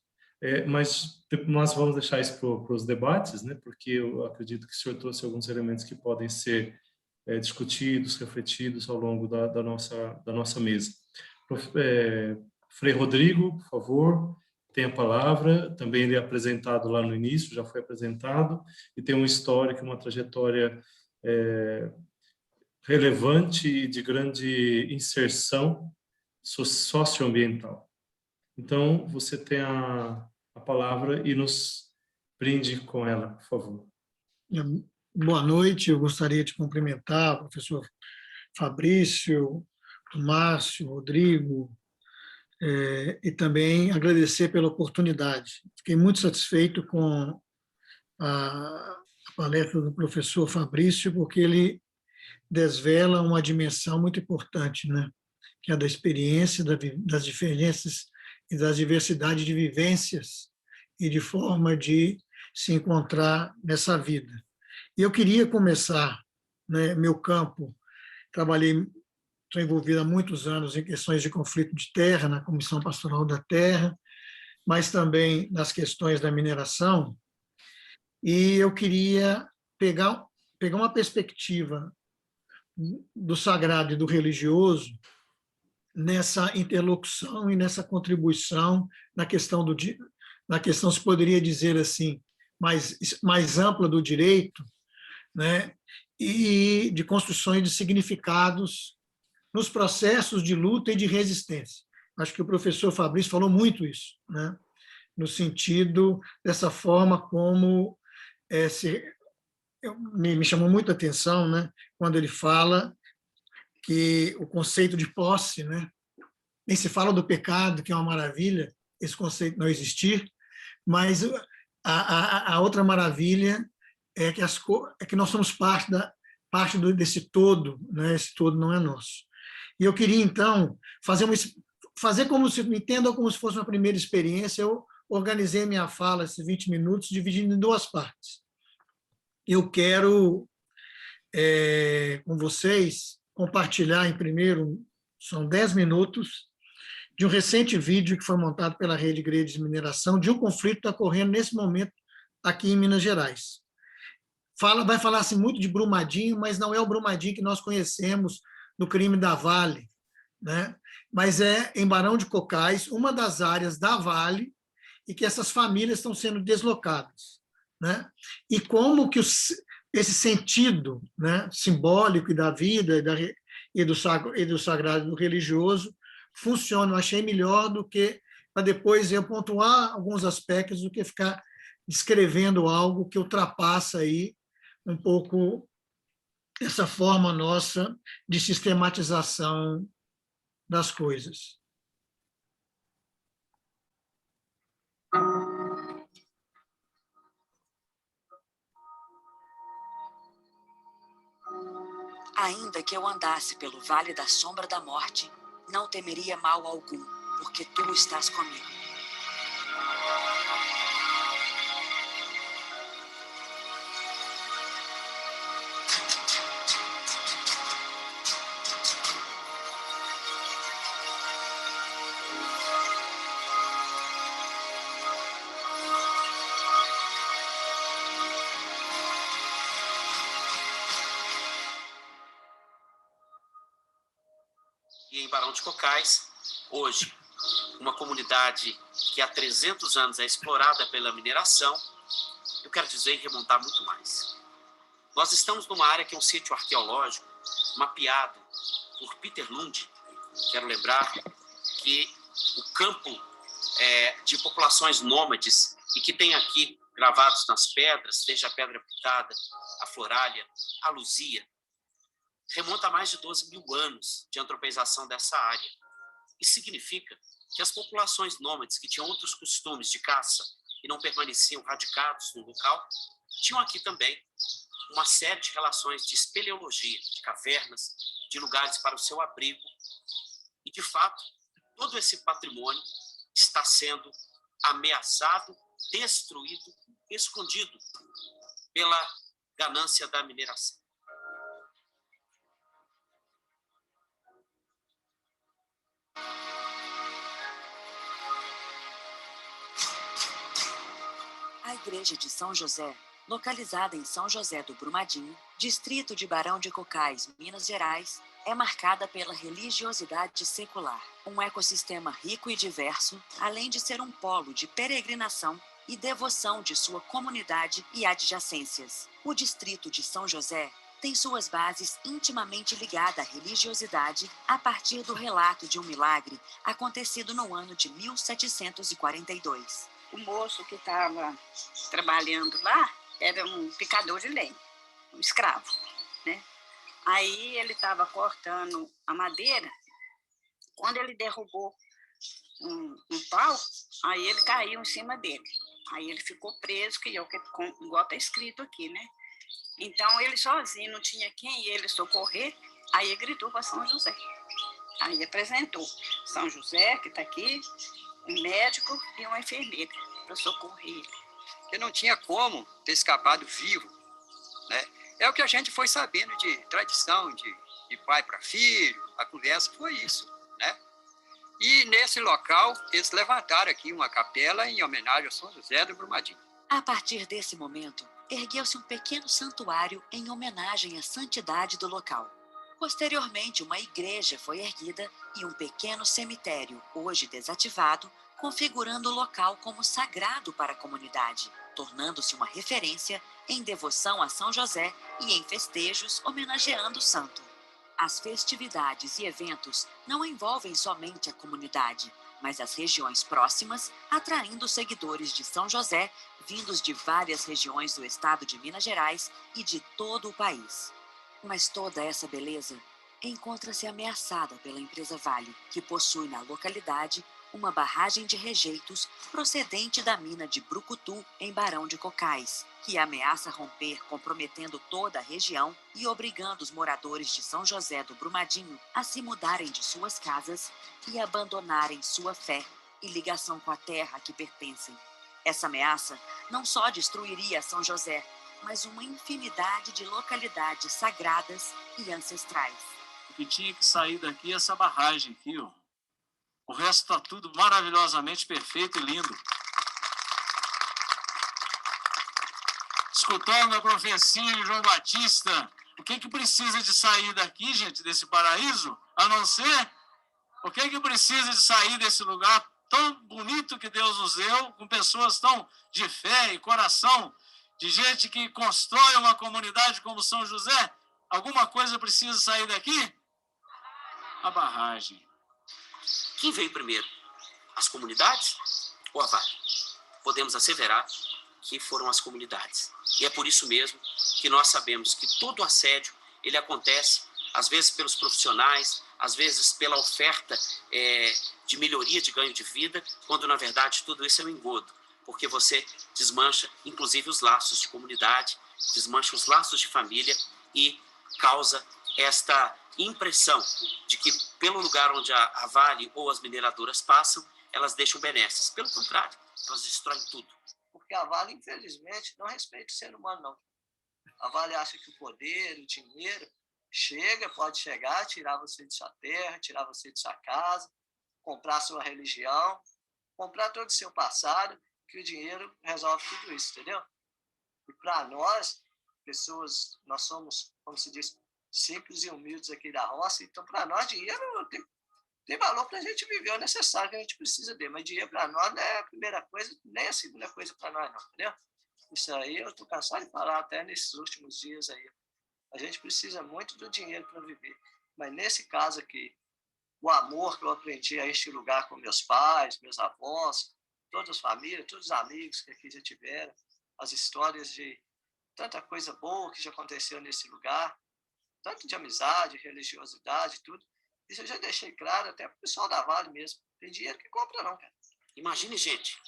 [SPEAKER 3] Mas nós vamos deixar isso para os debates, né? Porque eu acredito que o senhor trouxe alguns elementos que podem ser discutidos, refletidos ao longo da nossa mesa. Frei Rodrigo, por favor, tem a palavra. Também ele é apresentado lá no início, já foi apresentado, e tem um histórico, uma trajetória relevante e de grande inserção socioambiental. Então, você tem a palavra e nos brinde com ela, por favor.
[SPEAKER 5] Boa noite, eu gostaria de cumprimentar o professor Fabrício, o Márcio, o Rodrigo, e também agradecer pela oportunidade. Fiquei muito satisfeito com a palestra do professor Fabrício, porque ele desvela uma dimensão muito importante, né? Que é a da experiência, das diferenças e das diversidades de vivências e de forma de se encontrar nessa vida. E eu queria começar, né, meu campo, estou envolvido há muitos anos em questões de conflito de terra, na Comissão Pastoral da Terra, mas também nas questões da mineração, e eu queria pegar uma perspectiva do sagrado e do religioso nessa interlocução e nessa contribuição na questão se poderia dizer assim, mais ampla do direito, né, e de construções de significados nos processos de luta e de resistência. Acho que o professor Fabrício falou muito isso, né, no sentido dessa forma como me chamou muita atenção, né, quando ele fala que o conceito de posse, né, nem se fala do pecado, que é uma maravilha, esse conceito não existir, mas a outra maravilha é que nós somos parte desse todo, né? Esse todo não é nosso. E eu queria, então, fazer como se, entenda como se fosse uma primeira experiência. Eu organizei minha fala, esses 20 minutos, dividindo em duas partes. Eu quero, com vocês, compartilhar em primeiro, são 10 minutos, de um recente vídeo que foi montado pela Rede Igreja de Mineração, de um conflito que está ocorrendo nesse momento aqui em Minas Gerais. Vai falar-se muito de Brumadinho, mas não é o Brumadinho que nós conhecemos do crime da Vale, né? Mas é em Barão de Cocais, uma das áreas da Vale, e que essas famílias estão sendo deslocadas, né? E como que esse sentido, né, simbólico da vida e do sagrado e do religioso funciona. Eu achei melhor do que para depois eu pontuar alguns aspectos do que ficar descrevendo algo que ultrapassa aí um pouco essa forma nossa de sistematização das coisas.
[SPEAKER 6] Ainda que eu andasse pelo vale da sombra da morte, não temeria mal algum, porque tu estás comigo.
[SPEAKER 7] E em Barão de Cocais, hoje, uma comunidade que há 300 anos é explorada pela mineração, eu quero dizer, remontar muito mais. Nós estamos numa área que é um sítio arqueológico, mapeado por Peter Lund. Quero lembrar que o campo de populações nômades e que tem aqui gravados nas pedras, desde a pedra pitada, a floralha, a luzia, remonta a mais de 12 mil anos de antropeização dessa área. Isso significa que as populações nômades que tinham outros costumes de caça e não permaneciam radicados no local, tinham aqui também uma série de relações de espeleologia, de cavernas, de lugares para o seu abrigo. E, de fato, todo esse patrimônio está sendo ameaçado, destruído, escondido pela ganância da mineração.
[SPEAKER 6] A Igreja de São José, localizada em São José do Brumadinho, distrito de Barão de Cocais, Minas Gerais, é marcada pela religiosidade secular, um ecossistema rico e diverso, além de ser um polo de peregrinação e devoção de sua comunidade e adjacências. O distrito de São José tem suas bases intimamente ligadas à religiosidade a partir do relato de um milagre acontecido no ano de 1742.
[SPEAKER 8] O moço que estava trabalhando lá era um picador de lenha, um escravo, né? Aí ele estava cortando a madeira, quando ele derrubou um pau, aí ele caiu em cima dele. Aí ele ficou preso, que é o que igual está escrito aqui, né? Então ele sozinho, não tinha quem ele socorrer, aí ele gritou para São José. Aí apresentou São José, que está aqui, um médico e uma enfermeira para socorrer ele.
[SPEAKER 9] Ele não tinha como ter escapado vivo, né? É o que a gente foi sabendo de tradição, de pai para filho, a conversa foi isso, né? E nesse local, eles levantaram aqui uma capela em homenagem a São José do Brumadinho.
[SPEAKER 6] A partir desse momento, ergueu-se um pequeno santuário em homenagem à santidade do local. Posteriormente, uma igreja foi erguida e um pequeno cemitério, hoje desativado, configurando o local como sagrado para a comunidade, tornando-se uma referência em devoção a São José e em festejos homenageando o santo. As festividades e eventos não envolvem somente a comunidade, mas as regiões próximas, atraindo seguidores de São José, vindos de várias regiões do estado de Minas Gerais e de todo o país. Mas toda essa beleza encontra-se ameaçada pela empresa Vale, que possui na localidade uma barragem de rejeitos procedente da mina de Brucutu, em Barão de Cocais, que ameaça romper, comprometendo toda a região e obrigando os moradores de São José do Brumadinho a se mudarem de suas casas e abandonarem sua fé e ligação com a terra a que pertencem. Essa ameaça não só destruiria São José, mas uma infinidade de localidades sagradas e ancestrais.
[SPEAKER 10] O que tinha que sair daqui é essa barragem aqui, ó. O resto está tudo maravilhosamente perfeito e lindo. Escutando a profecia de João Batista, o que precisa de sair daqui, gente, desse paraíso? A não ser, o que precisa de sair desse lugar tão bonito que Deus nos deu, com pessoas tão de fé e coração, de gente que constrói uma comunidade como São José? Alguma coisa precisa sair daqui? A barragem.
[SPEAKER 7] Quem veio primeiro? As comunidades ou a Vale? Podemos asseverar que foram as comunidades. E é por isso mesmo que nós sabemos que todo assédio ele acontece, às vezes pelos profissionais, às vezes pela oferta de melhoria de ganho de vida, quando na verdade tudo isso é um engodo, porque você desmancha inclusive os laços de comunidade, desmancha os laços de família e causa esta impressão de que pelo lugar onde a Vale ou as mineradoras passam, elas deixam benesses. Pelo contrário, elas destroem tudo.
[SPEAKER 11] Porque a Vale, infelizmente, não respeita o ser humano, não. A Vale acha que o poder, o dinheiro, pode chegar, tirar você de sua terra, tirar você de sua casa, comprar sua religião, comprar todo o seu passado, que o dinheiro resolve tudo isso, entendeu? E para nós, pessoas, nós somos, como se diz, simples e humildes aqui da roça, então para nós dinheiro tem valor para a gente viver, é necessário que a gente precisa dele, mas dinheiro para nós não é a primeira coisa, nem a segunda coisa para nós não, entendeu? Isso aí eu estou cansado de falar até nesses últimos dias aí. A gente precisa muito do dinheiro para viver, mas nesse caso aqui, o amor que eu aprendi a este lugar com meus pais, meus avós, todas as famílias, todos os amigos que aqui já tiveram, as histórias de tanta coisa boa que já aconteceu nesse lugar, tanto de amizade, religiosidade, tudo. Isso eu já deixei claro até para o pessoal da Vale mesmo. Tem dinheiro que compra não, cara.
[SPEAKER 7] Imagine, gente,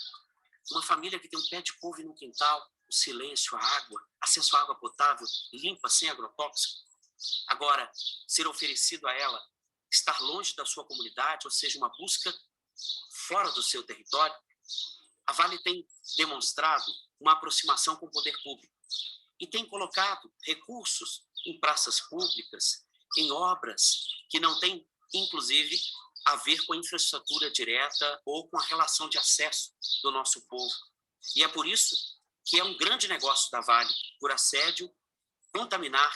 [SPEAKER 7] uma família que tem um pé de couve no quintal, o silêncio, a água, acesso à água potável, limpa, sem agrotóxico. Agora, ser oferecido a ela estar longe da sua comunidade, ou seja, uma busca fora do seu território, a Vale tem demonstrado uma aproximação com o poder público e tem colocado recursos em praças públicas, em obras que não têm, inclusive, a ver com a infraestrutura direta ou com a relação de acesso do nosso povo. E é por isso que é um grande negócio da Vale, por assédio, contaminar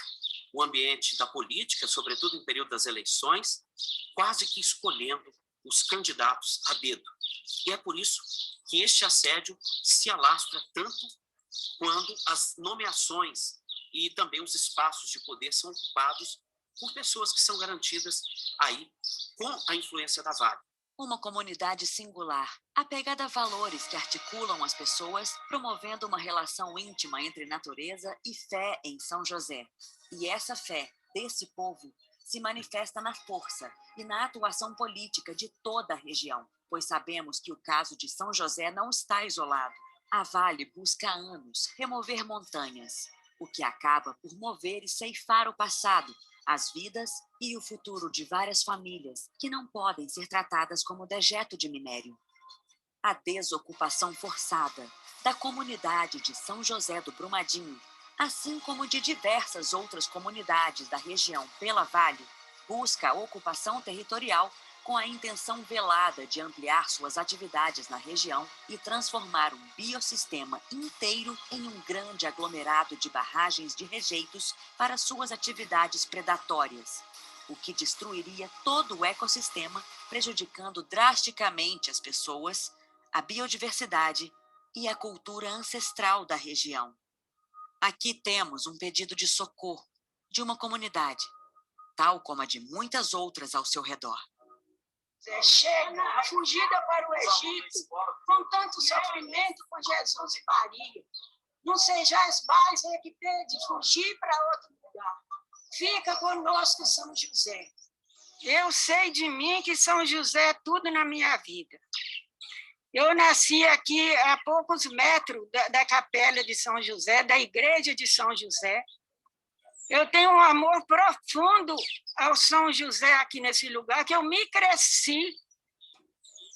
[SPEAKER 7] o ambiente da política, sobretudo em período das eleições, quase que escolhendo os candidatos a dedo. E é por isso que este assédio se alastra tanto quando as nomeações e também os espaços de poder são ocupados por pessoas que são garantidas aí com a influência da Vale.
[SPEAKER 6] Uma comunidade singular, apegada a valores que articulam as pessoas, promovendo uma relação íntima entre natureza e fé em São José. E essa fé desse povo se manifesta na força e na atuação política de toda a região, pois sabemos que o caso de São José não está isolado. A Vale busca há anos remover montanhas, o que acaba por mover e ceifar o passado, as vidas e o futuro de várias famílias que não podem ser tratadas como dejeto de minério. A desocupação forçada da comunidade de São José do Brumadinho, assim como de diversas outras comunidades da região pela Vale, busca a ocupação territorial com a intenção velada de ampliar suas atividades na região e transformar um biossistema inteiro em um grande aglomerado de barragens de rejeitos para suas atividades predatórias, o que destruiria todo o ecossistema, prejudicando drasticamente as pessoas, a biodiversidade e a cultura ancestral da região. Aqui temos um pedido de socorro de uma comunidade, tal como a de muitas outras ao seu redor.
[SPEAKER 12] Chega a fugida para o Egito, com tanto sofrimento com Jesus e Maria. Não sejais mais que ter de fugir para outro lugar. Fica conosco, São José. Eu sei de mim que São José é tudo na minha vida. Eu nasci aqui a poucos metros da capela de São José, da igreja de São José. Eu tenho um amor profundo ao São José aqui nesse lugar, que eu me cresci.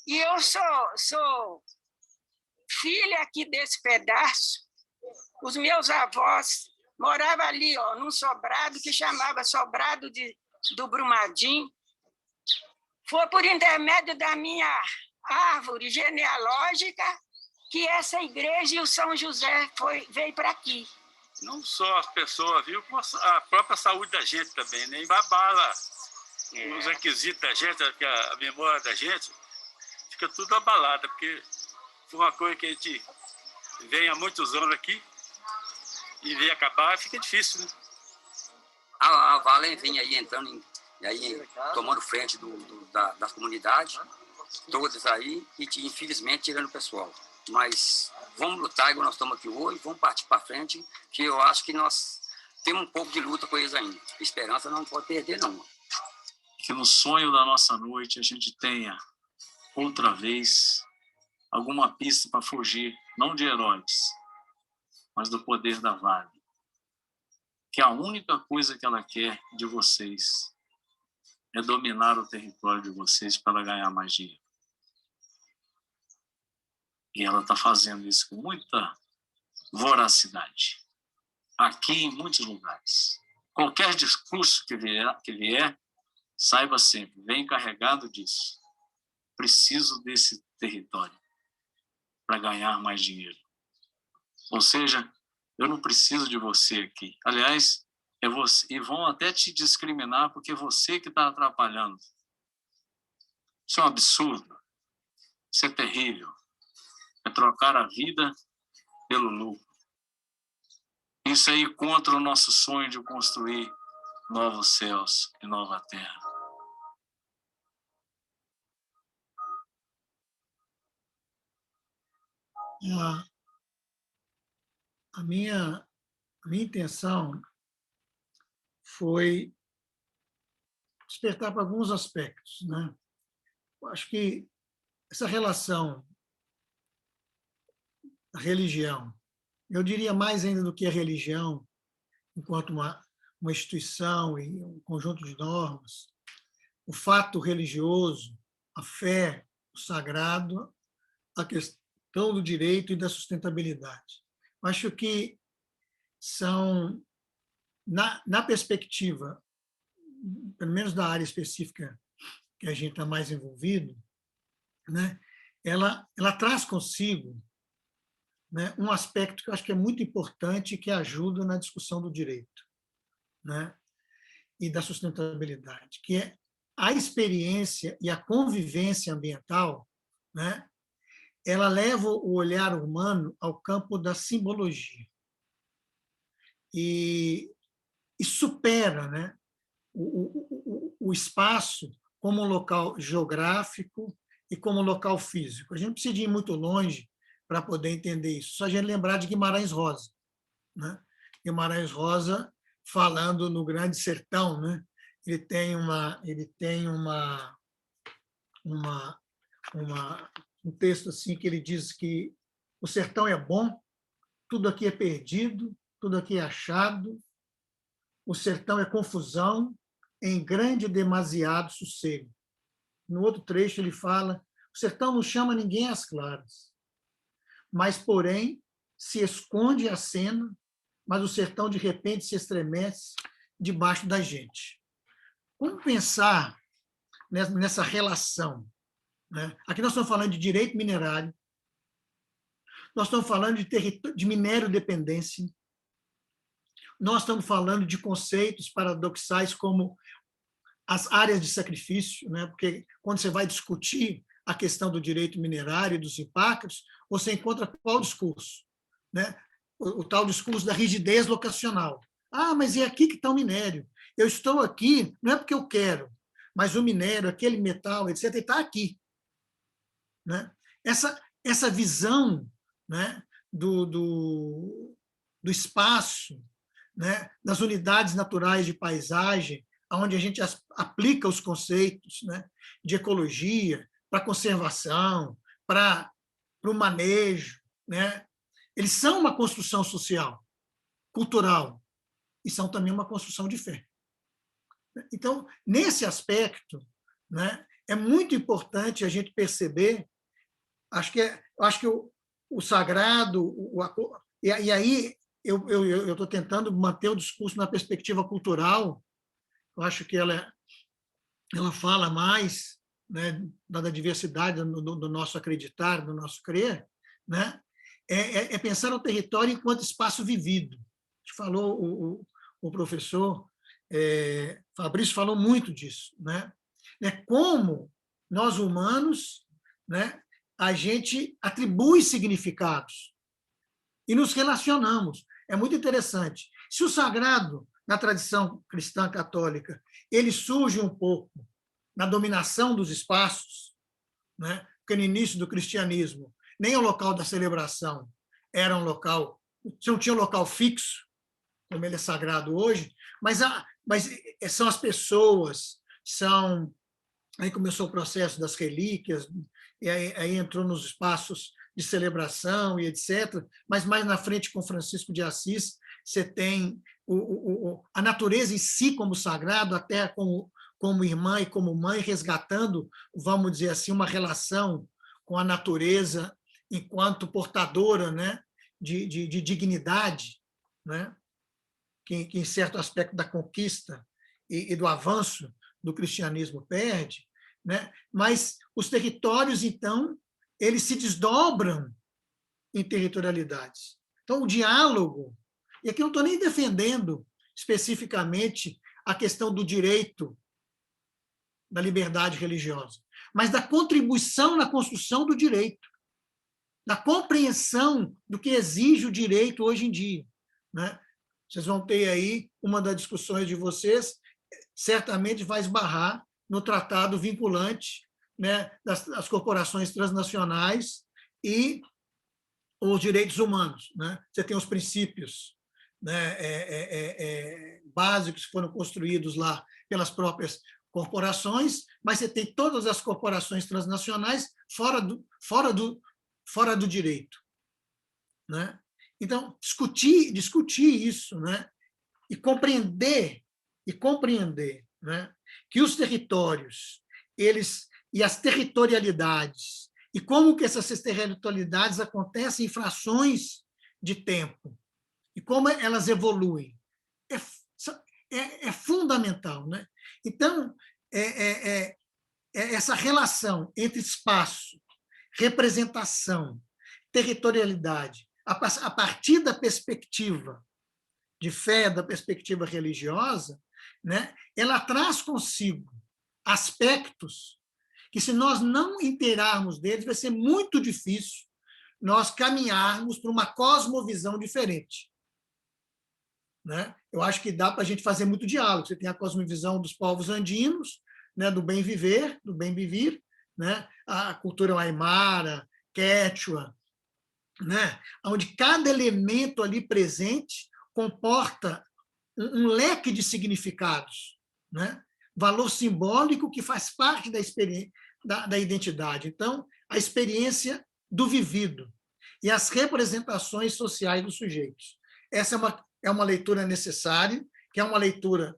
[SPEAKER 12] E eu sou filha aqui desse pedaço. Os meus avós moravam ali, num sobrado que chamava Sobrado do Brumadinho. Foi por intermédio da minha árvore genealógica que essa igreja e o São José veio para aqui.
[SPEAKER 13] Não só as pessoas, viu, como a própria saúde da gente também, né? Abala os requisitos da gente, a memória da gente, fica tudo abalada, porque foi uma coisa que a gente vem há muitos anos aqui e vem acabar, fica difícil, né?
[SPEAKER 9] A Vale vem aí entrando, aí, tomando frente das comunidades, todas aí, e infelizmente tirando o pessoal. Mas vamos lutar, igual nós estamos aqui hoje, vamos partir para frente, que eu acho que nós temos um pouco de luta com eles ainda. Esperança não pode perder, não.
[SPEAKER 10] Que no sonho da nossa noite a gente tenha, outra vez, alguma pista para fugir, não de heróis, mas do poder da Vale. Que a única coisa que ela quer de vocês é dominar o território de vocês para ganhar mais dinheiro. E ela está fazendo isso com muita voracidade. Aqui em muitos lugares. Qualquer discurso que vier, saiba sempre, vem carregado disso. Preciso desse território para ganhar mais dinheiro. Ou seja, eu não preciso de você aqui. Aliás, é você, e vão até te discriminar porque é você que está atrapalhando. Isso é um absurdo. Isso é terrível. É trocar a vida pelo lucro. Isso aí contra o nosso sonho de construir novos céus e nova terra.
[SPEAKER 5] A minha intenção foi despertar para alguns aspectos, né? Eu acho que essa relação da religião, eu diria mais ainda do que a religião, enquanto uma uma instituição e um conjunto de normas, o fato religioso, a fé, o sagrado, a questão do direito e da sustentabilidade. Acho que são, na perspectiva, pelo menos da área específica que a gente está mais envolvido, né, ela traz consigo, né, um aspecto que eu acho que é muito importante e que ajuda na discussão do direito, né, e da sustentabilidade, que é a experiência e a convivência ambiental, né, ela leva o olhar humano ao campo da simbologia e supera, né, o espaço como um local geográfico e como um local físico. A gente precisa ir muito longe para poder entender isso. Só a gente lembrar de Guimarães Rosa, né? Guimarães Rosa, falando no Grande Sertão, né? Ele tem um texto assim que ele diz que o sertão é bom, tudo aqui é perdido, tudo aqui é achado, o sertão é confusão, em grande e demasiado sossego. No outro trecho ele fala, o sertão não chama ninguém às claras, mas, porém, se esconde a cena, mas o sertão, de repente, se estremece debaixo da gente. Como pensar nessa relação, né? Aqui nós estamos falando de direito minerário, nós estamos falando de minério dependência, nós estamos falando de conceitos paradoxais como as áreas de sacrifício, né? Porque quando você vai discutir a questão do direito minerário e dos impactos, você encontra qual discurso? Né? O tal discurso da rigidez locacional. Ah, mas é aqui que está o minério. Eu estou aqui, não é porque eu quero, mas o minério, aquele metal, etc., está aqui. Né? Essa visão, né, do espaço, né, das unidades naturais de paisagem, onde a gente aplica os conceitos, né, de ecologia, para conservação, para o manejo, né? Eles são uma construção social, cultural, e são também uma construção de fé. Então, nesse aspecto, né, é muito importante a gente perceber, acho que o sagrado, e aí eu estou tentando manter o discurso na perspectiva cultural, eu acho que ela fala mais, né, da diversidade do nosso acreditar, do nosso crer, né, é pensar o território enquanto espaço vivido. Falou o professor Fabrício falou muito disso, né? Como nós humanos, né, a gente atribui significados e nos relacionamos. É muito interessante. Se o sagrado, na tradição cristã católica, ele surge um pouco na dominação dos espaços, né? Porque no início do cristianismo, nem o local da celebração era um local, você não tinha um local fixo, como ele é sagrado hoje, mas são as pessoas, aí começou o processo das relíquias, e aí entrou nos espaços de celebração e etc. Mas mais na frente, com Francisco de Assis, você tem a natureza em si como sagrado, a terra como irmã e como mãe, resgatando, vamos dizer assim, uma relação com a natureza enquanto portadora, né, de dignidade, né, que em certo aspecto da conquista e do avanço do cristianismo perde, né? Mas os territórios, então, eles se desdobram em territorialidades. Então, o diálogo, e aqui eu não estou nem defendendo especificamente a questão do direito da liberdade religiosa, mas da contribuição na construção do direito, da compreensão do que exige o direito hoje em dia, né? Vocês vão ter aí, uma das discussões de vocês, certamente vai esbarrar no tratado vinculante, né, das corporações transnacionais e os direitos humanos, né? Você tem os princípios, né, básicos que foram construídos lá pelas próprias corporações, mas você tem todas as corporações transnacionais fora do direito, né? Então, discutir isso, né, e compreender, né, que os territórios, e as territorialidades, e como que essas territorialidades acontecem em frações de tempo, e como elas evoluem, é fundamental, né? Então, essa relação entre espaço, representação, territorialidade, a partir da perspectiva de fé, da perspectiva religiosa, né, ela traz consigo aspectos que, se nós não inteirarmos deles, vai ser muito difícil nós caminharmos para uma cosmovisão diferente. Né? Eu acho que dá para a gente fazer muito diálogo. Você tem a cosmovisão dos povos andinos, né, do bem viver, do bem vivir, né, a cultura aimara, quechua, né, onde cada elemento ali presente comporta um leque de significados, né, valor simbólico que faz parte da experiência, da identidade. Então, a experiência do vivido e as representações sociais dos sujeitos. Essa é uma leitura necessária, que é uma leitura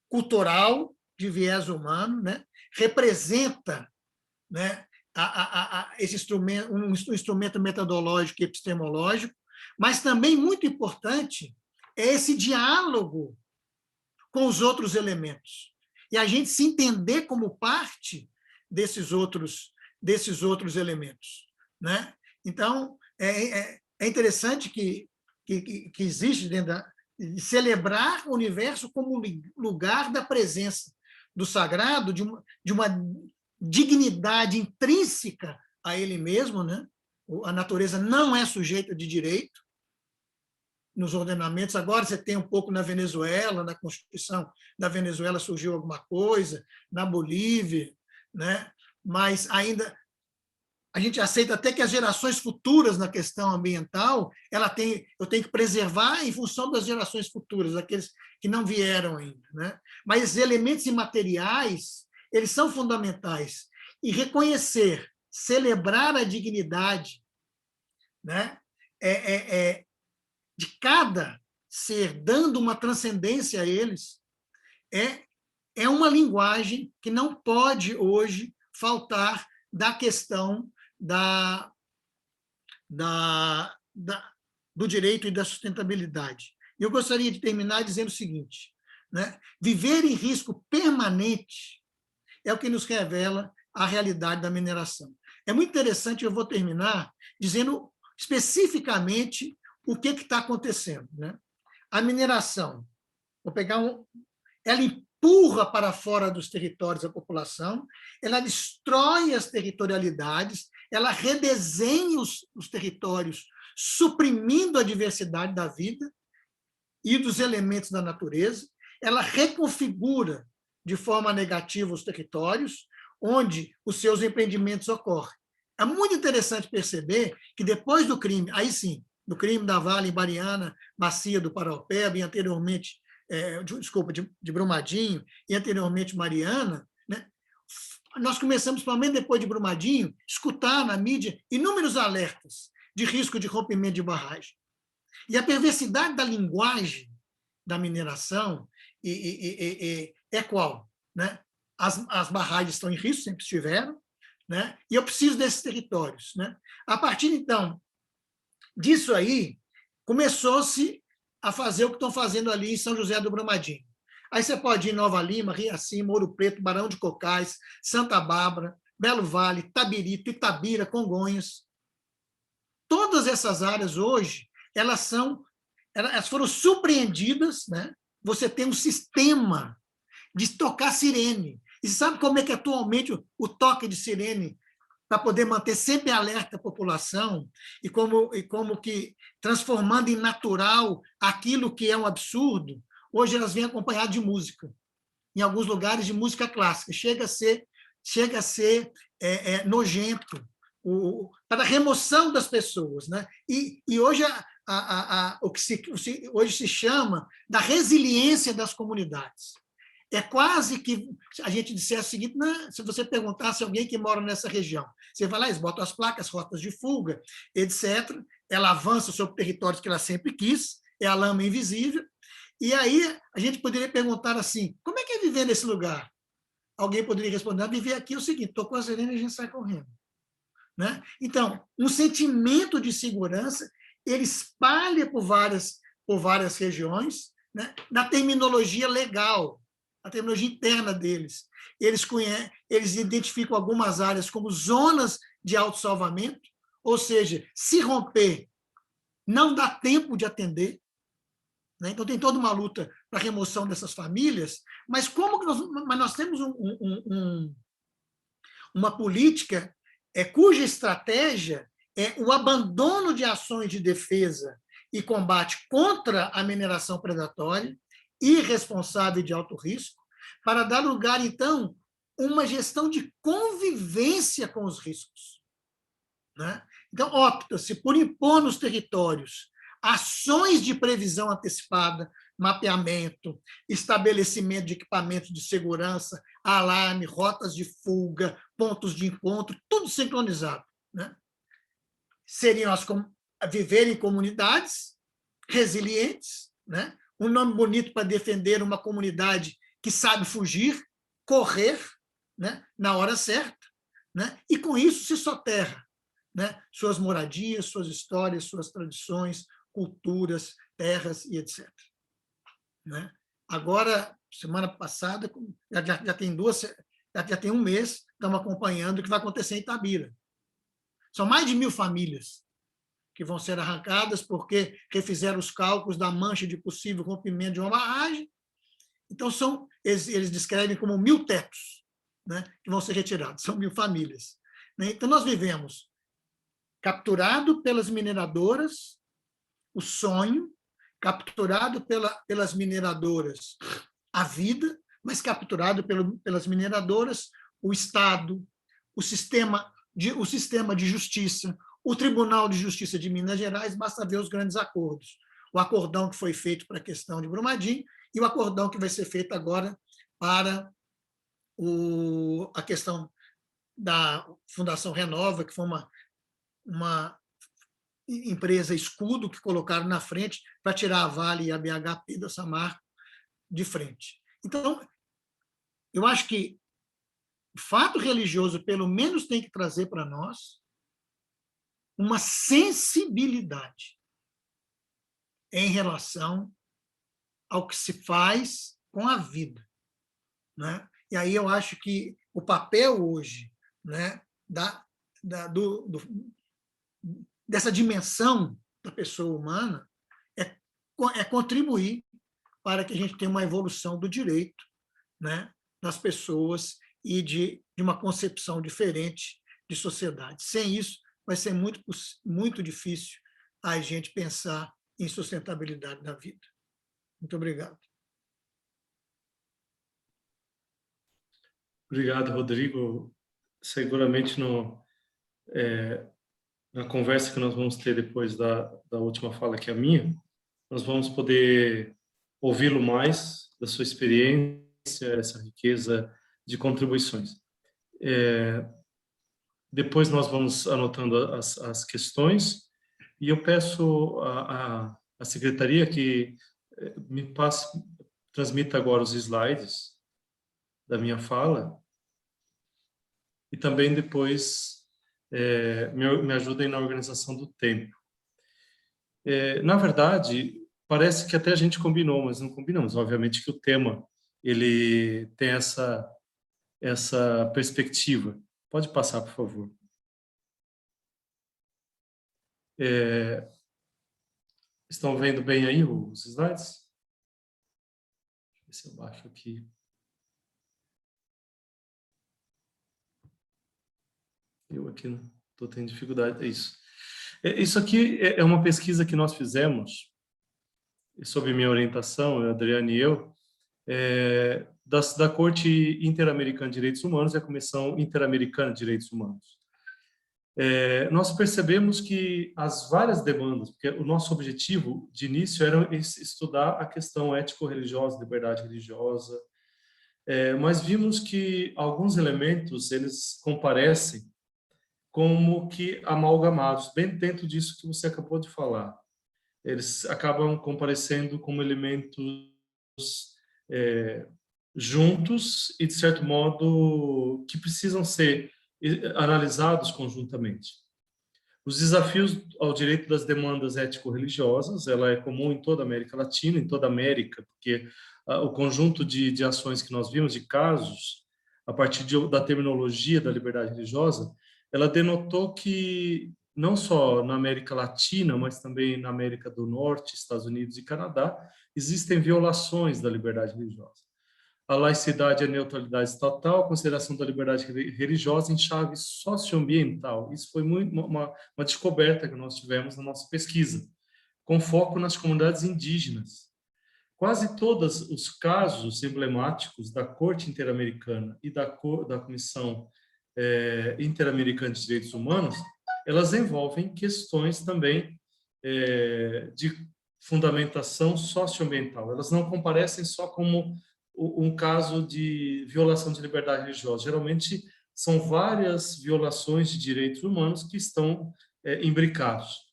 [SPEAKER 5] cultural, de viés humano, né? Representa, né, esse instrumento, um instrumento metodológico e epistemológico, mas também muito importante é esse diálogo com os outros elementos, e a gente se entender como parte desses outros elementos, né? Então, é interessante que existe dentro de celebrar o universo como lugar da presença do sagrado, de uma dignidade intrínseca a ele mesmo, né? A natureza não é sujeita de direito nos ordenamentos. Agora você tem um pouco na Venezuela, na Constituição da Venezuela surgiu alguma coisa, na Bolívia, né? Mas ainda a gente aceita até que as gerações futuras na questão ambiental, eu tenho que preservar em função das gerações futuras, aqueles que não vieram ainda, né? Mas elementos imateriais, eles são fundamentais. E reconhecer, celebrar a dignidade, né, de cada ser, dando uma transcendência a eles, é uma linguagem que não pode hoje faltar da questão do direito e da sustentabilidade. Eu gostaria de terminar dizendo o seguinte, né? Viver em risco permanente é o que nos revela a realidade da mineração. É muito interessante, eu vou terminar dizendo especificamente o que está acontecendo, né? A mineração, ela empurra para fora dos territórios a população, ela destrói as territorialidades, ela redesenha os territórios, suprimindo a diversidade da vida e dos elementos da natureza, ela reconfigura de forma negativa os territórios onde os seus empreendimentos ocorrem. É muito interessante perceber que depois do crime, aí sim, do crime da Vale em Mariana, Bacia do Paraupeba, e anteriormente, de Brumadinho, e anteriormente Mariana, né, nós começamos, principalmente depois de Brumadinho, escutar na mídia inúmeros alertas de risco de rompimento de barragem. E a perversidade da linguagem da mineração é qual? Né? As barragens estão em risco, sempre estiveram, né? E eu preciso desses territórios. Né? A partir, então, disso aí, começou-se a fazer o que estão fazendo ali em São José do Brumadinho. Aí você pode ir em Nova Lima, Riacima, Ouro Preto, Barão de Cocais, Santa Bárbara, Belo Vale, Tabirito, Itabira, Congonhas. Todas essas áreas hoje, elas foram surpreendidas, né? Você tem um sistema de tocar sirene. E sabe como é que atualmente o toque de sirene, para poder manter sempre alerta a população, e como que transformando em natural aquilo que é um absurdo, hoje elas vêm acompanhadas de música, em alguns lugares de música clássica. Chega a ser nojento, para a remoção das pessoas. Né? E hoje o que hoje se chama da resiliência das comunidades. É quase que a gente dissesse o seguinte, né? Se você perguntasse a alguém que mora nessa região, você vai lá, eles botam as placas, rotas de fuga, etc. Ela avança sobre territórios que ela sempre quis, é a lama invisível, E aí a gente poderia perguntar assim, como é que é viver nesse lugar? Alguém poderia responder, viver aqui é o seguinte, tocou a sirene e a gente sai correndo. Né? Então, um sentimento de segurança, ele espalha por várias regiões, né? Na terminologia legal, a terminologia interna deles. Eles identificam algumas áreas como zonas de autossalvamento, ou seja, se romper, não dá tempo de atender. Né? Então, tem toda uma luta para a remoção dessas famílias, mas como que nós temos uma política cuja estratégia é o abandono de ações de defesa e combate contra a mineração predatória, irresponsável e de alto risco, para dar lugar, então, uma gestão de convivência com os riscos. Né? Então, opta-se por impor nos territórios ações de previsão antecipada, mapeamento, estabelecimento de equipamentos de segurança, alarme, rotas de fuga, pontos de encontro, tudo sincronizado. Né? Seriam viver em comunidades resilientes, né? Um nome bonito para defender uma comunidade que sabe fugir, correr, né? Na hora certa, né? E com isso se soterra, né? Suas moradias, suas histórias, suas tradições, culturas, terras e etc. Né? Agora, semana passada, já tem um mês, estamos acompanhando o que vai acontecer em Itabira. São mais de 1.000 famílias que vão ser arrancadas porque refizeram os cálculos da mancha de possível rompimento de uma barragem. Então, eles descrevem como 1.000 tetos, né, que vão ser retirados, são 1.000 famílias. Né? Então, nós vivemos capturado pelas mineradoras, o sonho, capturado pelas mineradoras, a vida, mas capturado pelas mineradoras, o Estado, o sistema de justiça, o Tribunal de Justiça de Minas Gerais, basta ver os grandes acordos. O acordão que foi feito para a questão de Brumadinho e o acordão que vai ser feito agora para a questão da Fundação Renova, que foi uma empresa escudo que colocaram na frente para tirar a Vale e a BHP da Samarco de frente. Então, eu acho que o fato religioso, pelo menos, tem que trazer para nós uma sensibilidade em relação ao que se faz com a vida. Né? E aí eu acho que o papel hoje, né, dessa dimensão da pessoa humana é contribuir para que a gente tenha uma evolução do direito, né, das pessoas e de uma concepção diferente de sociedade. Sem isso, vai ser muito difícil a gente pensar em sustentabilidade na vida. Muito obrigado.
[SPEAKER 3] Obrigado, Rodrigo. Seguramente na conversa que nós vamos ter depois da última fala, que é a minha, nós vamos poder ouvi-lo mais da sua experiência, essa riqueza de contribuições. Depois nós vamos anotando as questões e eu peço à secretaria que transmita agora os slides da minha fala e também depois me ajudem na organização do tempo. Na verdade, parece que até a gente combinou, mas não combinamos. Obviamente que o tema ele tem essa perspectiva. Pode passar, por favor. Estão vendo bem aí os slides? Deixa eu ver se eu baixo aqui. Eu aqui não estou tendo dificuldade. É isso. Isso aqui é uma pesquisa que nós fizemos, sob minha orientação, a Adriane e eu, da Corte Interamericana de Direitos Humanos e a Comissão Interamericana de Direitos Humanos. Nós percebemos que as várias demandas, porque o nosso objetivo de início era estudar a questão ético-religiosa, liberdade religiosa, mas vimos que alguns elementos eles comparecem como que amalgamados, bem dentro disso que você acabou de falar. eles acabam comparecendo como elementos juntos e, de certo modo, que precisam ser analisados conjuntamente. Os desafios ao direito das demandas ético-religiosas, ela é comum em toda a América Latina, em toda a América, porque o conjunto de ações que nós vimos, de casos, a partir da terminologia da liberdade religiosa, ela denotou que, não só na América Latina, mas também na América do Norte, Estados Unidos e Canadá, existem violações da liberdade religiosa. A laicidade e a neutralidade estatal, a consideração da liberdade religiosa em chave socioambiental. Isso foi uma descoberta que nós tivemos na nossa pesquisa, com foco nas comunidades indígenas. Quase todos os casos emblemáticos da Corte Interamericana e da Comissão Interamericana de Direitos Humanos, elas envolvem questões também de fundamentação socioambiental. Elas não comparecem só como um caso de violação de liberdade religiosa. Geralmente, são várias violações de direitos humanos que estão imbricados.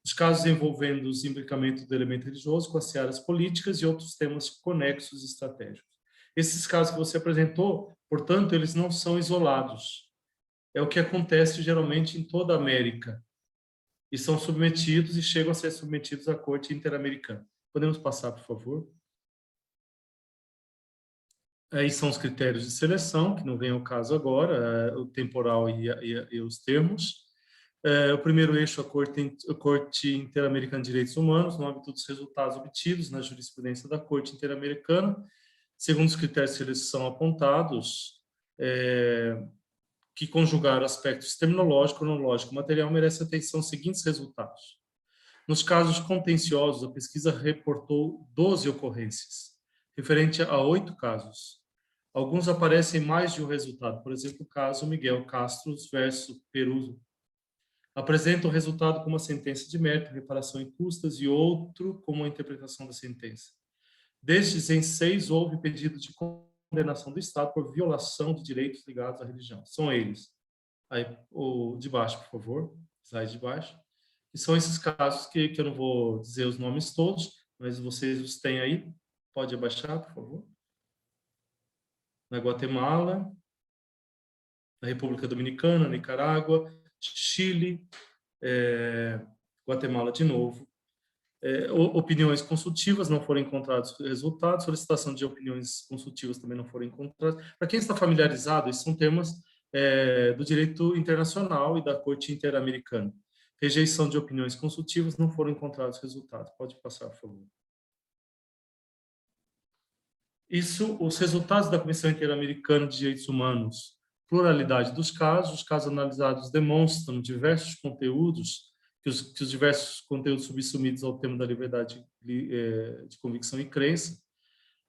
[SPEAKER 3] Os casos envolvendo o imbricamento do elemento religioso com as searas políticas e outros temas conexos estratégicos. Esses casos que você apresentou, portanto, eles não são isolados. É o que acontece geralmente em toda a América. E são submetidos e chegam a ser submetidos à Corte Interamericana. Podemos passar, por favor? Aí são os critérios de seleção, que não vem ao caso agora, o temporal e os termos. O primeiro eixo, a Corte Interamericana de Direitos Humanos, no âmbito dos resultados obtidos na jurisprudência da Corte Interamericana. Segundo os critérios de seleção apontados, que conjugaram aspectos terminológico, cronológico e material, merece atenção os seguintes resultados. Nos casos contenciosos, a pesquisa reportou 12 ocorrências, referente a 8 casos. Alguns aparecem mais de um resultado, por exemplo, o caso Miguel Castro versus Peruso. Apresenta o resultado como uma sentença de mérito, reparação em custas, e outro como a interpretação da sentença. Destes, em 6, houve pedido de condenação do Estado por violação de direitos ligados à religião. São eles. Aí, o de baixo, por favor. Slide de baixo. E são esses casos que eu não vou dizer os nomes todos, mas vocês os têm aí. Pode abaixar, por favor. Na Guatemala, na República Dominicana, Nicarágua, Chile, Guatemala de novo. Opiniões consultivas, não foram encontrados resultados. Solicitação de opiniões consultivas também não foram encontradas. Para quem está familiarizado, esses são temas do direito internacional e da Corte Interamericana. Rejeição de opiniões consultivas, não foram encontrados resultados. Pode passar, por favor. Os resultados da Comissão Interamericana de Direitos Humanos, pluralidade dos casos, os casos analisados demonstram diversos conteúdos, que os diversos conteúdos subsumidos ao tema da liberdade de convicção e crença,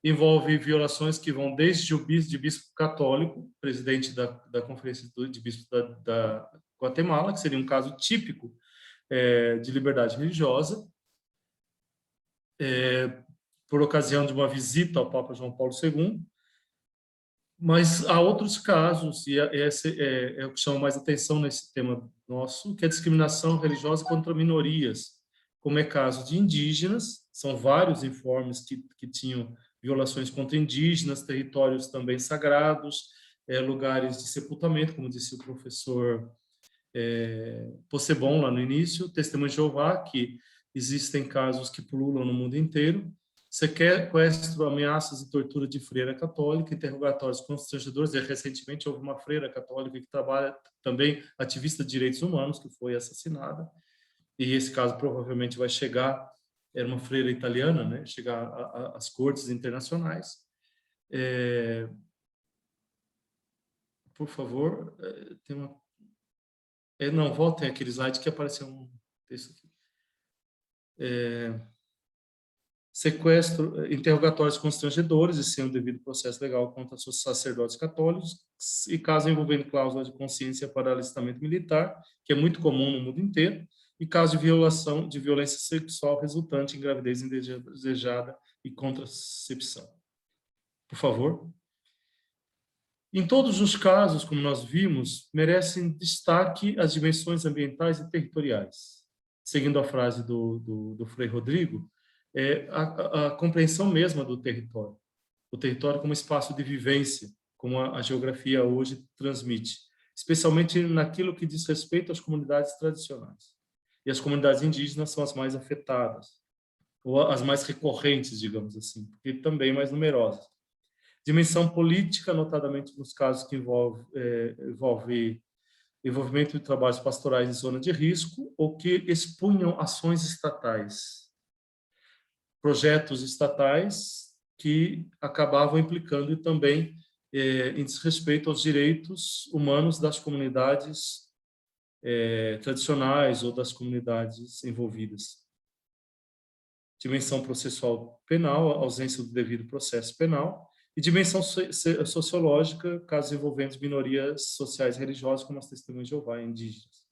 [SPEAKER 3] envolve violações que vão desde o bispo católico, presidente da Conferência de Bispos da Guatemala, que seria um caso típico de liberdade religiosa, por ocasião de uma visita ao Papa João Paulo II, mas há outros casos, e esse é o que chama mais atenção nesse tema nosso, que é a discriminação religiosa contra minorias, como é caso de indígenas, são vários informes que tinham violações contra indígenas, territórios também sagrados, lugares de sepultamento, como disse o professor Possebon lá no início, Testemunho de Jeová, que existem casos que pululam no mundo inteiro, sequestro, ameaças e tortura de freira católica, interrogatórios constrangedores, e recentemente houve uma freira católica que trabalha também, ativista de direitos humanos, que foi assassinada, e esse caso provavelmente vai chegar, era uma freira italiana, né, chegar às cortes internacionais. Por favor, tem uma... não, voltem aquele slide que apareceu um texto aqui. Sequestro, interrogatórios constrangedores e sem o devido processo legal contra os sacerdotes católicos, e caso envolvendo cláusula de consciência para alistamento militar, que é muito comum no mundo inteiro, e caso de violência sexual resultante em gravidez indesejada e contracepção. Por favor. Em todos os casos, como nós vimos, merecem destaque as dimensões ambientais e territoriais. seguindo a frase do Frei Rodrigo, é a compreensão mesma do território. O território como espaço de vivência, como a geografia hoje transmite, especialmente naquilo que diz respeito às comunidades tradicionais. E as comunidades indígenas são as mais afetadas, ou as mais recorrentes, digamos assim, porque também mais numerosas. Dimensão política, notadamente nos casos que envolvimento de trabalhos pastorais em zona de risco ou que expunham ações estatais. Projetos estatais que acabavam implicando também em desrespeito aos direitos humanos das comunidades tradicionais ou das comunidades envolvidas. Dimensão processual penal, ausência do devido processo penal, e dimensão sociológica, casos envolvendo minorias sociais e religiosas, como as testemunhas de Jeová e indígenas.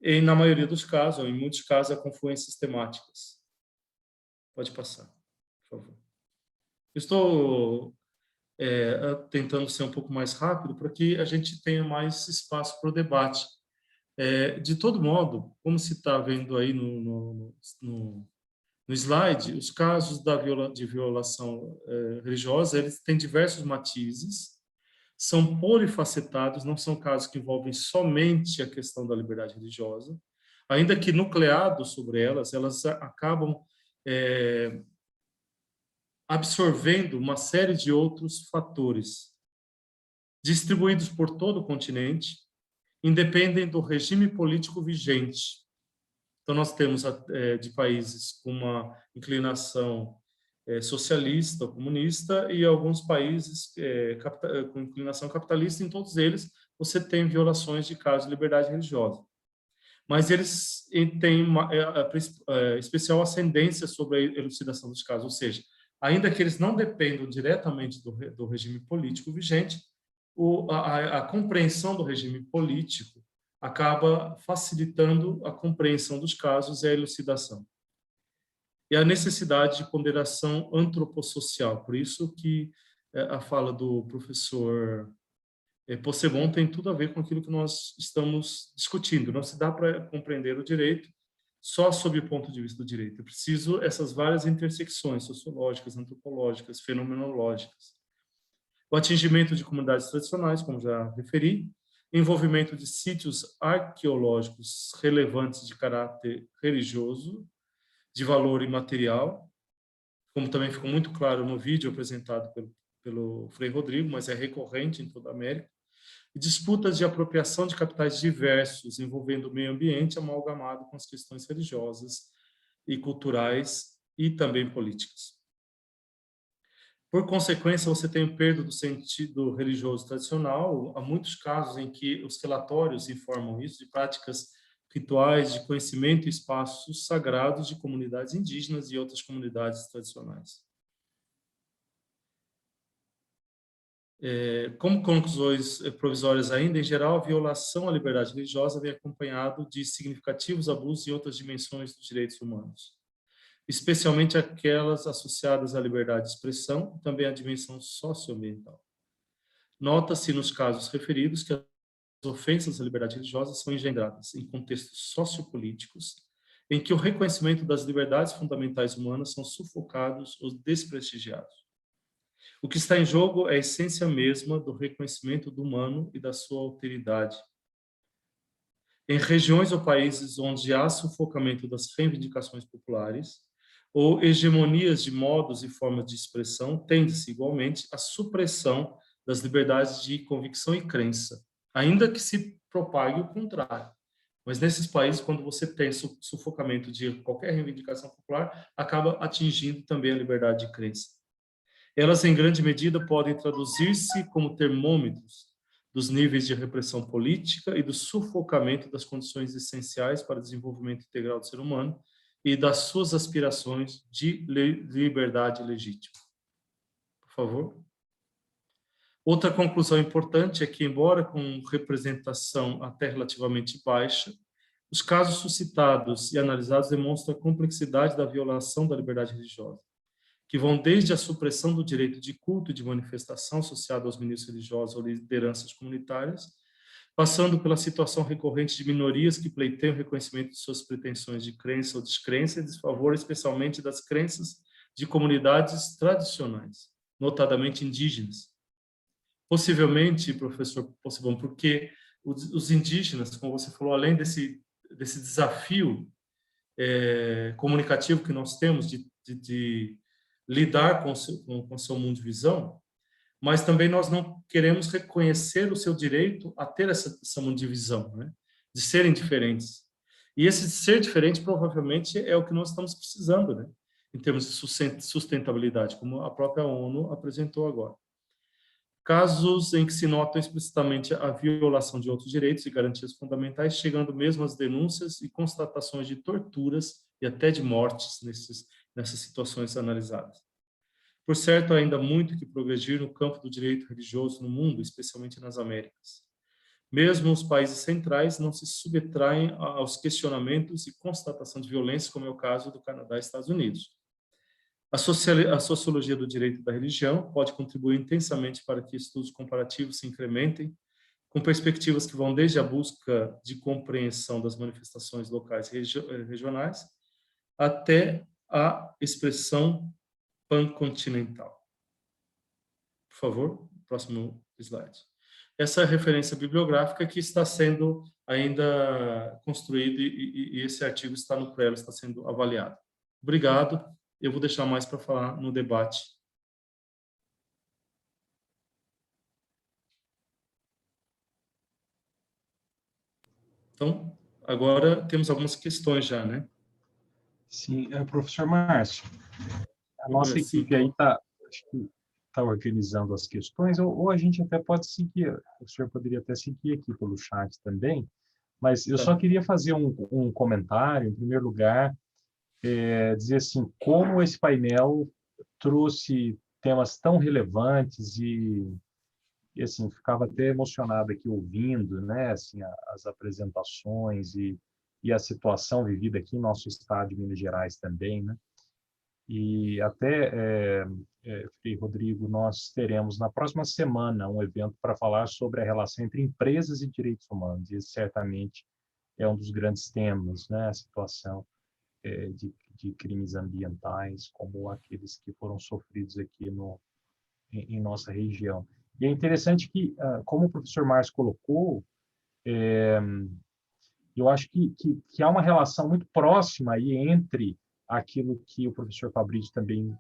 [SPEAKER 3] E, na maioria dos casos, ou em muitos casos, a confluências temáticas. Pode passar, por favor. Estou tentando ser um pouco mais rápido para que a gente tenha mais espaço para o debate. De todo modo, como se está vendo aí no slide, os casos de violação religiosa, eles têm diversos matizes, são polifacetados, não são casos que envolvem somente a questão da liberdade religiosa, ainda que nucleados sobre elas acabam absorvendo uma série de outros fatores, distribuídos por todo o continente, independem do regime político vigente. Então, nós temos de países com uma inclinação socialista ou comunista e alguns países com inclinação capitalista. Em todos eles, você tem violações de casos de liberdade religiosa. Mas eles têm uma especial ascendência sobre a elucidação dos casos, ou seja, ainda que eles não dependam diretamente do regime político vigente, a compreensão do regime político acaba facilitando a compreensão dos casos e a elucidação. E a necessidade de ponderação antropossocial. Por isso que a fala do professor Possebon tem tudo a ver com aquilo que nós estamos discutindo. Não se dá para compreender o direito só sob o ponto de vista do direito. É preciso essas várias intersecções sociológicas, antropológicas, fenomenológicas. O atingimento de comunidades tradicionais, como já referi, envolvimento de sítios arqueológicos relevantes de caráter religioso, de valor imaterial, como também ficou muito claro no vídeo apresentado pelo Frei Rodrigo, mas é recorrente em toda a América, e disputas de apropriação de capitais diversos, envolvendo o meio ambiente amalgamado com as questões religiosas e culturais e também políticas. Por consequência, você tem perda do sentido religioso tradicional. Há muitos casos em que os relatórios informam isso, de práticas rituais de conhecimento e espaços sagrados de comunidades indígenas e outras comunidades tradicionais. Como conclusões provisórias ainda, em geral, a violação à liberdade religiosa vem acompanhado de significativos abusos em outras dimensões dos direitos humanos, especialmente aquelas associadas à liberdade de expressão e também à dimensão socioambiental. Nota-se nos casos referidos que as ofensas à liberdade religiosa são engendradas em contextos sociopolíticos em que o reconhecimento das liberdades fundamentais humanas são sufocados ou desprestigiados. O que está em jogo é a essência mesma do reconhecimento do humano e da sua alteridade. Em regiões ou países onde há sufocamento das reivindicações populares ou hegemonias de modos e formas de expressão, tende-se igualmente à supressão das liberdades de convicção e crença, ainda que se propague o contrário. Mas nesses países, quando você tem sufocamento de qualquer reivindicação popular, acaba atingindo também a liberdade de crença. Elas, em grande medida, podem traduzir-se como termômetros dos níveis de repressão política e do sufocamento das condições essenciais para o desenvolvimento integral do ser humano e das suas aspirações de liberdade legítima. Por favor. Outra conclusão importante é que, embora com representação até relativamente baixa, os casos suscitados e analisados demonstram a complexidade da violação da liberdade religiosa, que vão desde a supressão do direito de culto e de manifestação associado aos ministros religiosos ou lideranças comunitárias, passando pela situação recorrente de minorias que pleiteiam o reconhecimento de suas pretensões de crença ou descrença, em desfavor especialmente das crenças de comunidades tradicionais, notadamente indígenas. Possivelmente, professor Possebon, porque os indígenas, como você falou, além desse desafio comunicativo que nós temos de lidar com o seu mundo de visão, mas também nós não queremos reconhecer o seu direito a ter essa mundivisão, né? De serem diferentes. E esse ser diferente provavelmente é o que nós estamos precisando, né? Em termos de sustentabilidade, como a própria ONU apresentou agora. Casos em que se nota explicitamente a violação de outros direitos e garantias fundamentais, chegando mesmo às denúncias e constatações de torturas e até de mortes nessas situações analisadas. Por certo, há ainda muito que progredir no campo do direito religioso no mundo, especialmente nas Américas. Mesmo os países centrais não se subtraem aos questionamentos e constatação de violência, como é o caso do Canadá e Estados Unidos. A sociologia do direito da religião pode contribuir intensamente para que estudos comparativos se incrementem, com perspectivas que vão desde a busca de compreensão das manifestações locais e regionais até a expressão pancontinental. Por favor, próximo slide. Essa referência bibliográfica que está sendo ainda construída e esse artigo está no prelo, está sendo avaliado. Obrigado. Eu vou deixar mais para falar no debate. Então, agora temos algumas questões já, né?
[SPEAKER 1] Sim, professor Márcio, a nossa equipe aí está organizando as questões, ou a gente até pode seguir, o senhor poderia até seguir aqui pelo chat também, mas eu só queria fazer um comentário, em primeiro lugar, dizer assim, como esse painel trouxe temas tão relevantes e assim, ficava até emocionado aqui ouvindo, né, assim, as apresentações e a situação vivida aqui em nosso estado de Minas Gerais também, né? E até, Frei Rodrigo, nós teremos na próxima semana um evento para falar sobre a relação entre empresas e direitos humanos, e esse certamente é um dos grandes temas, né, a situação de crimes ambientais, como aqueles que foram sofridos aqui em nossa região. E é interessante que, como o professor Márcio colocou, eu acho que há uma relação muito próxima aí entre aquilo que o professor Fabrício também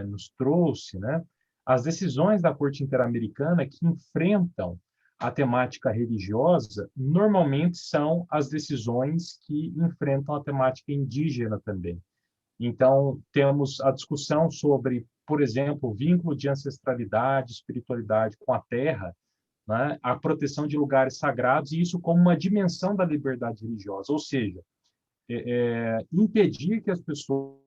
[SPEAKER 1] nos trouxe, né? As decisões da Corte Interamericana que enfrentam a temática religiosa normalmente são as decisões que enfrentam a temática indígena também. Então, temos a discussão sobre, por exemplo, o vínculo de ancestralidade, espiritualidade com a terra, né? A proteção de lugares sagrados, e isso como uma dimensão da liberdade religiosa, ou seja, impedir que as pessoas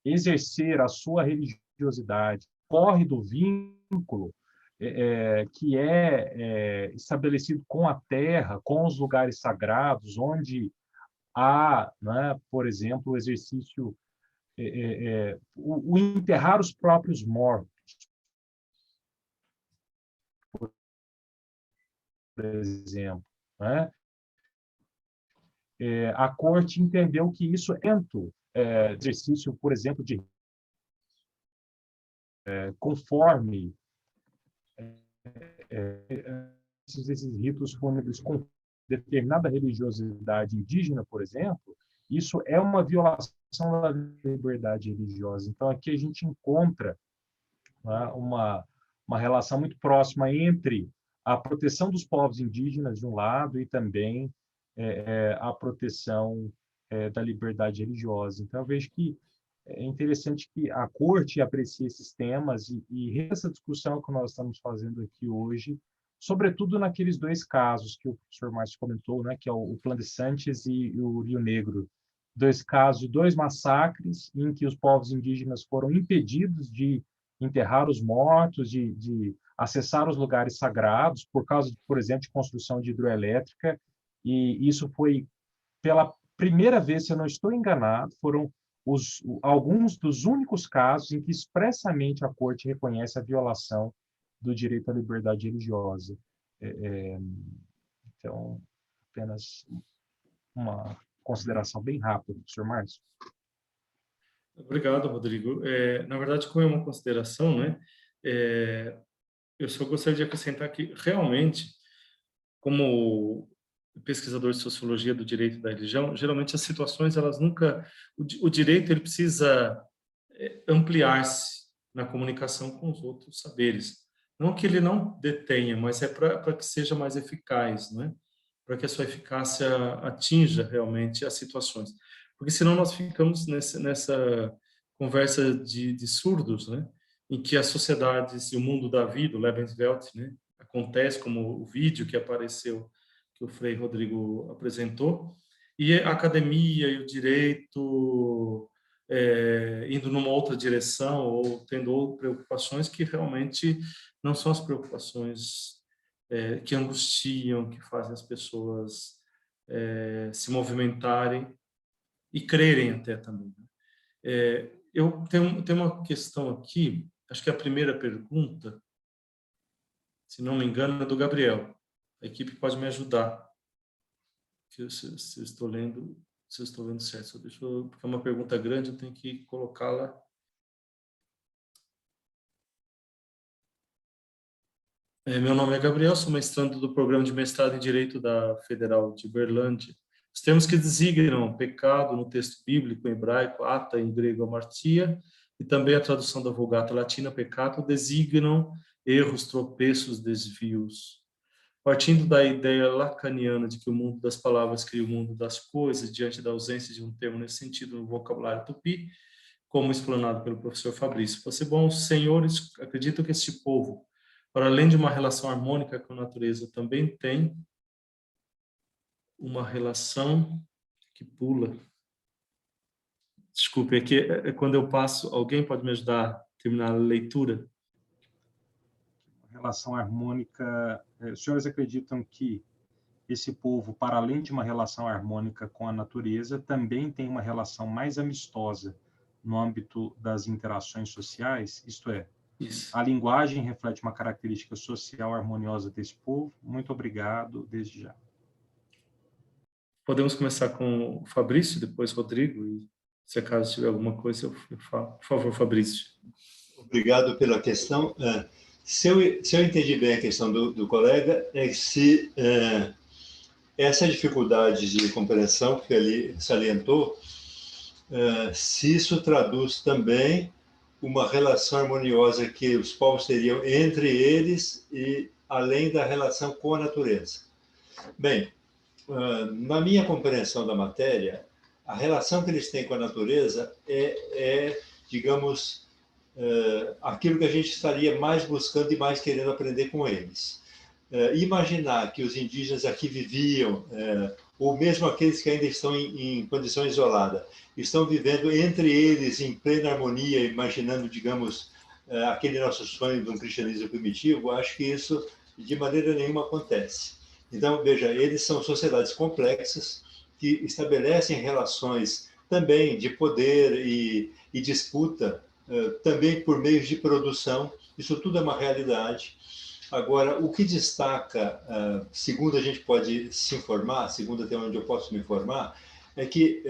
[SPEAKER 1] exercer a sua religiosidade corre do vínculo que é estabelecido com a terra, com os lugares sagrados, onde há, né, por exemplo, o exercício, o enterrar os próprios mortos, por exemplo, né? A Corte entendeu que isso é exercício, por exemplo, de conforme esses ritos fúnebres com determinada religiosidade indígena, por exemplo, isso é uma violação da liberdade religiosa. Então, aqui a gente encontra, né, uma relação muito próxima entre a proteção dos povos indígenas, de um lado, e também a proteção da liberdade religiosa. Então, eu vejo que é interessante que a Corte aprecie esses temas e essa discussão que nós estamos fazendo aqui hoje, sobretudo naqueles dois casos que o professor Márcio comentou, né, que é o Plan de Sanches e o Rio Negro. Dois casos, dois massacres em que os povos indígenas foram impedidos de enterrar os mortos, de acessar os lugares sagrados, por causa, por exemplo, de construção de hidroelétrica, e isso foi, pela primeira vez, se eu não estou enganado, foram alguns dos únicos casos em que expressamente a Corte reconhece a violação do direito à liberdade religiosa. Então, apenas uma consideração bem rápida, professor Márcio.
[SPEAKER 3] Obrigado, Rodrigo. Na verdade, como é uma consideração, né, eu só gostaria de acrescentar que, realmente, como pesquisador de sociologia do direito e da religião, geralmente as situações, elas nunca... O direito, ele precisa ampliar-se na comunicação com os outros saberes. Não que ele não detenha, mas é para que seja mais eficaz, né? Para que a sua eficácia atinja realmente as situações. Porque senão nós ficamos nessa conversa de surdos, né? Em que as sociedades e o mundo da vida, o Lebenswelt, né? Acontece como o vídeo que apareceu, que o Frei Rodrigo apresentou, e a academia e o direito indo numa outra direção ou tendo preocupações que realmente não são as preocupações que angustiam, que fazem as pessoas se movimentarem e crerem até também. Eu tenho uma questão aqui, acho que a primeira pergunta, se não me engano, é do Gabriel. A equipe pode me ajudar. Se eu estou lendo certo. Porque é uma pergunta grande, eu tenho que colocá-la. Meu nome é Gabriel, sou mestrando do Programa de Mestrado em Direito da Federal de Uberlândia. Os termos que designam pecado no texto bíblico em hebraico, ata, em grego, amartia, e também a tradução da Vulgata Latina, pecado, designam erros, tropeços, desvios. Partindo da ideia lacaniana de que o mundo das palavras cria o mundo das coisas, diante da ausência de um termo nesse sentido no vocabulário tupi, como explanado pelo professor Fabrício. Os senhores acreditam que este povo, para além de uma relação harmônica com a natureza, também tem uma relação que pula. Desculpe, aqui é quando eu passo, alguém pode me ajudar a terminar a leitura?
[SPEAKER 1] Relação harmônica, os senhores acreditam que esse povo, para além de uma relação harmônica com a natureza, também tem uma relação mais amistosa no âmbito das interações sociais? Isto é,
[SPEAKER 3] isso.
[SPEAKER 1] A linguagem reflete uma característica social harmoniosa desse povo? Muito obrigado, desde já.
[SPEAKER 3] Podemos começar com o Fabrício, depois Rodrigo, e se acaso tiver alguma coisa, eu falo. Por favor, Fabrício.
[SPEAKER 4] Obrigado pela questão. Se eu entendi bem a questão do colega, é se essa dificuldade de compreensão que ele salientou, se isso traduz também uma relação harmoniosa que os povos teriam entre eles e além da relação com a natureza. Bem, na minha compreensão da matéria, a relação que eles têm com a natureza digamos, aquilo que a gente estaria mais buscando e mais querendo aprender com eles. Imaginar que os indígenas aqui viviam, ou mesmo aqueles que ainda estão em condição isolada, estão vivendo entre eles em plena harmonia, imaginando, digamos, aquele nosso sonho de um cristianismo primitivo, acho que isso de maneira nenhuma acontece. Então, veja, eles são sociedades complexas que estabelecem relações também de poder e disputa, também por meios de produção. Isso tudo é uma realidade. Agora, o que destaca, segundo a gente pode se informar, segundo até onde eu posso me informar, é que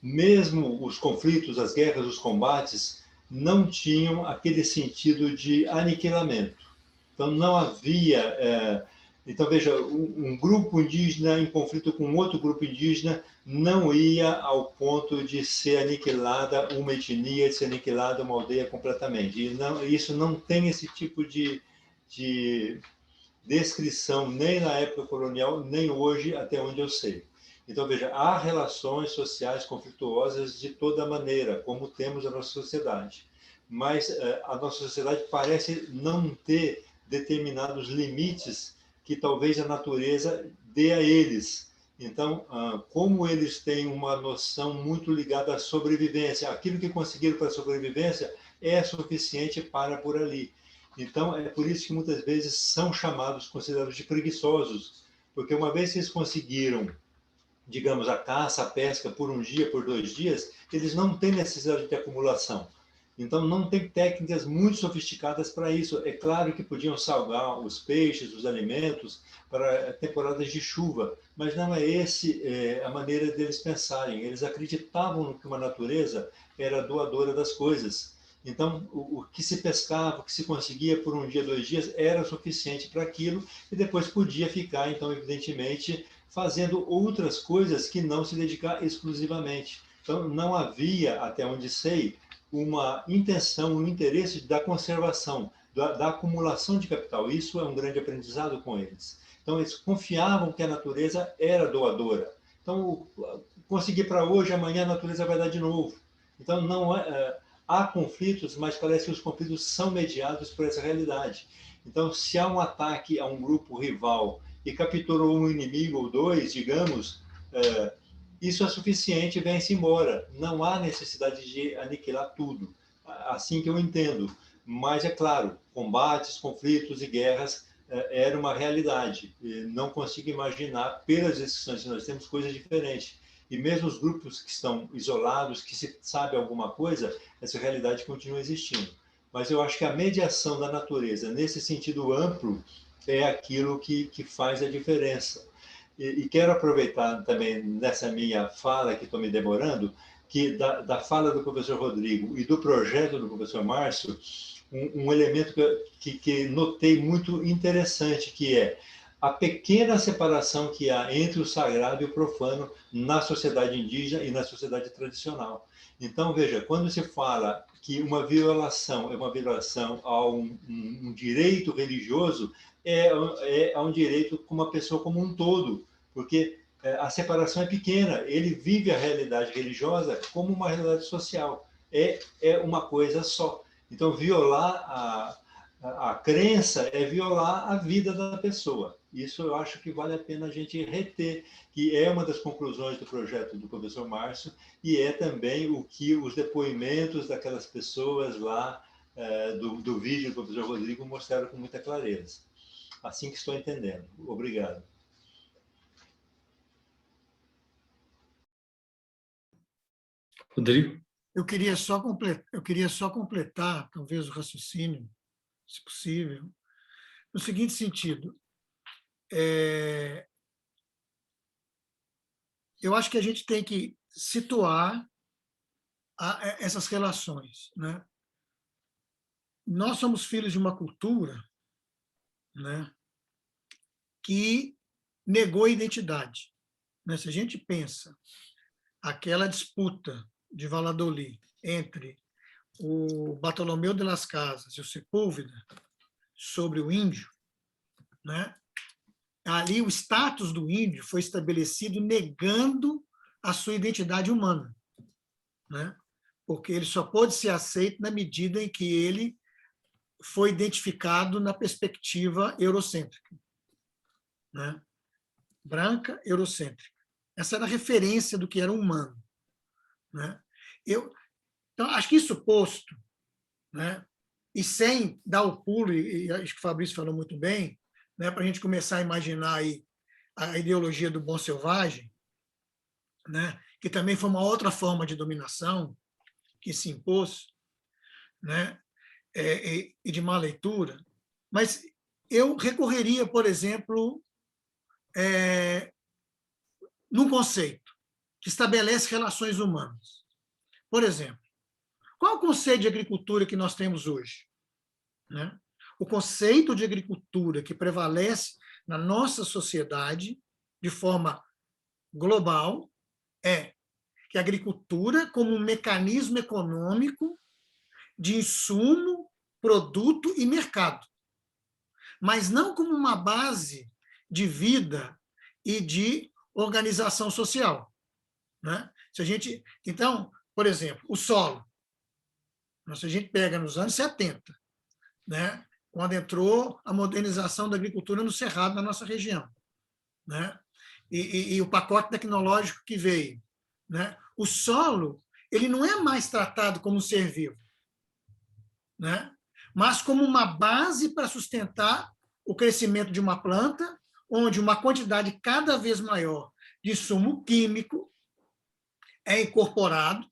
[SPEAKER 4] mesmo os conflitos, as guerras, os combates, não tinham aquele sentido de aniquilamento. Então, não havia... Então, veja, um grupo indígena em conflito com outro grupo indígena não ia ao ponto de ser aniquilada uma etnia, de ser aniquilada uma aldeia completamente. E isso não tem esse tipo de descrição nem na época colonial, nem hoje, até onde eu sei. Então, veja, há relações sociais conflituosas de toda maneira, como temos na nossa sociedade. Mas a nossa sociedade parece não ter determinados limites que talvez a natureza dê a eles. Então, como eles têm uma noção muito ligada à sobrevivência, aquilo que conseguiram para a sobrevivência é suficiente para por ali. Então, é por isso que muitas vezes são chamados, considerados de preguiçosos, porque uma vez que eles conseguiram, digamos, a caça, a pesca por um dia, por 2 dias, eles não têm necessidade de acumulação. Então, não tem técnicas muito sofisticadas para isso. É claro que podiam salgar os peixes, os alimentos, para temporadas de chuva, mas não é a maneira deles pensarem. Eles acreditavam que uma natureza era doadora das coisas. Então, o que se pescava, o que se conseguia por um dia, 2 dias, era suficiente para aquilo, e depois podia ficar, então, evidentemente, fazendo outras coisas que não se dedicar exclusivamente. Então, não havia, até onde sei, uma intenção, um interesse da conservação, da acumulação de capital. Isso é um grande aprendizado com eles. Então, eles confiavam que a natureza era doadora. Então, conseguir para hoje, amanhã a natureza vai dar de novo. Então, não há conflitos, mas parece que os conflitos são mediados por essa realidade. Então, se há um ataque a um grupo rival e capturou um inimigo ou 2, digamos, isso é suficiente, vem-se embora. Não há necessidade de aniquilar tudo. Assim que eu entendo. Mas, é claro, combates, conflitos e guerras era uma realidade. Não consigo imaginar, pelas decisões que nós temos, coisas diferentes. E mesmo os grupos que estão isolados, que se sabe alguma coisa, essa realidade continua existindo. Mas eu acho que a mediação da natureza, nesse sentido amplo, é aquilo que faz a diferença. E quero aproveitar também, nessa minha fala, que estou me demorando, que da fala do professor Rodrigo e do projeto do professor Márcio, um elemento que notei muito interessante, que é a pequena separação que há entre o sagrado e o profano na sociedade indígena e na sociedade tradicional. Então, veja, quando se fala que uma violação é uma violação a um direito religioso, é um direito com uma pessoa como um todo, porque a separação é pequena, ele vive a realidade religiosa como uma realidade social, é uma coisa só. Então, violar a crença é violar a vida da pessoa. Isso eu acho que vale a pena a gente reter, que é uma das conclusões do projeto do professor Márcio, e é também o que os depoimentos daquelas pessoas lá do vídeo do professor Rodrigo mostraram com muita clareza. Assim que estou entendendo. Obrigado.
[SPEAKER 3] Rodrigo?
[SPEAKER 5] Eu queria só completar, talvez, o raciocínio, se possível, no seguinte sentido. Eu acho que a gente tem que situar essas relações, né? Nós somos filhos de uma cultura, né, que negou a identidade, né? Se a gente pensa aquela disputa de Valladolid entre o Bartolomeu de las Casas e o Sepúlveda sobre o índio, né? Ali o status do índio foi estabelecido negando a sua identidade humana, né? Porque ele só pôde ser aceito na medida em que ele foi identificado na perspectiva eurocêntrica, né? Branca, eurocêntrica. Essa era a referência do que era humano, né? Então, acho que isso posto, né? E sem dar o pulo, e acho que o Fabrício falou muito bem, né, para a gente começar a imaginar aí a ideologia do bom selvagem, né, que também foi uma outra forma de dominação que se impôs, né, e de má leitura. Mas eu recorreria, por exemplo, num conceito que estabelece relações humanas. Por exemplo, qual é o conceito de agricultura que nós temos hoje, né? O conceito de agricultura que prevalece na nossa sociedade, de forma global, é que a agricultura, como um mecanismo econômico de insumo, produto e mercado, mas não como uma base de vida e de organização social, né? Então, por exemplo, o solo. Se a gente pega nos anos 70, né, quando entrou a modernização da agricultura no Cerrado, na nossa região, né, e o pacote tecnológico que veio, né, o solo ele não é mais tratado como um ser vivo, né, mas como uma base para sustentar o crescimento de uma planta, onde uma quantidade cada vez maior de insumo químico é incorporado,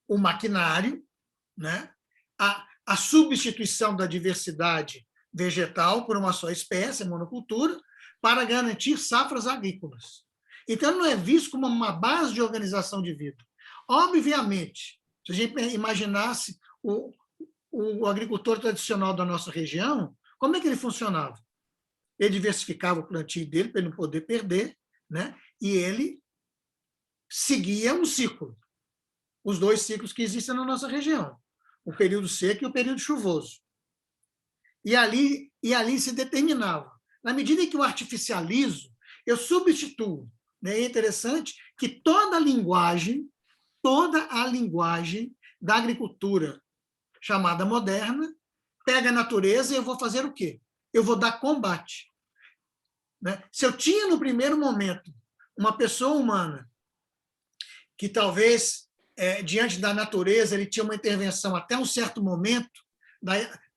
[SPEAKER 5] o maquinário, né? A substituição da diversidade vegetal por uma só espécie, monocultura, para garantir safras agrícolas. Então, não é visto como uma base de organização de vida. Obviamente, se a gente imaginasse o agricultor tradicional da nossa região, como é que ele funcionava? Ele diversificava o plantio dele para ele não poder perder, né? E ele seguia um ciclo, os dois ciclos que existem na nossa região, o período seco e o período chuvoso. E ali se determinava. Na medida em que eu artificializo, eu substituo. Né? É interessante que toda a linguagem da agricultura chamada moderna pega a natureza e eu vou fazer o quê? Eu vou dar combate. Né? Se eu tinha, no primeiro momento, uma pessoa humana que talvez, diante da natureza, ele tinha uma intervenção até um certo momento,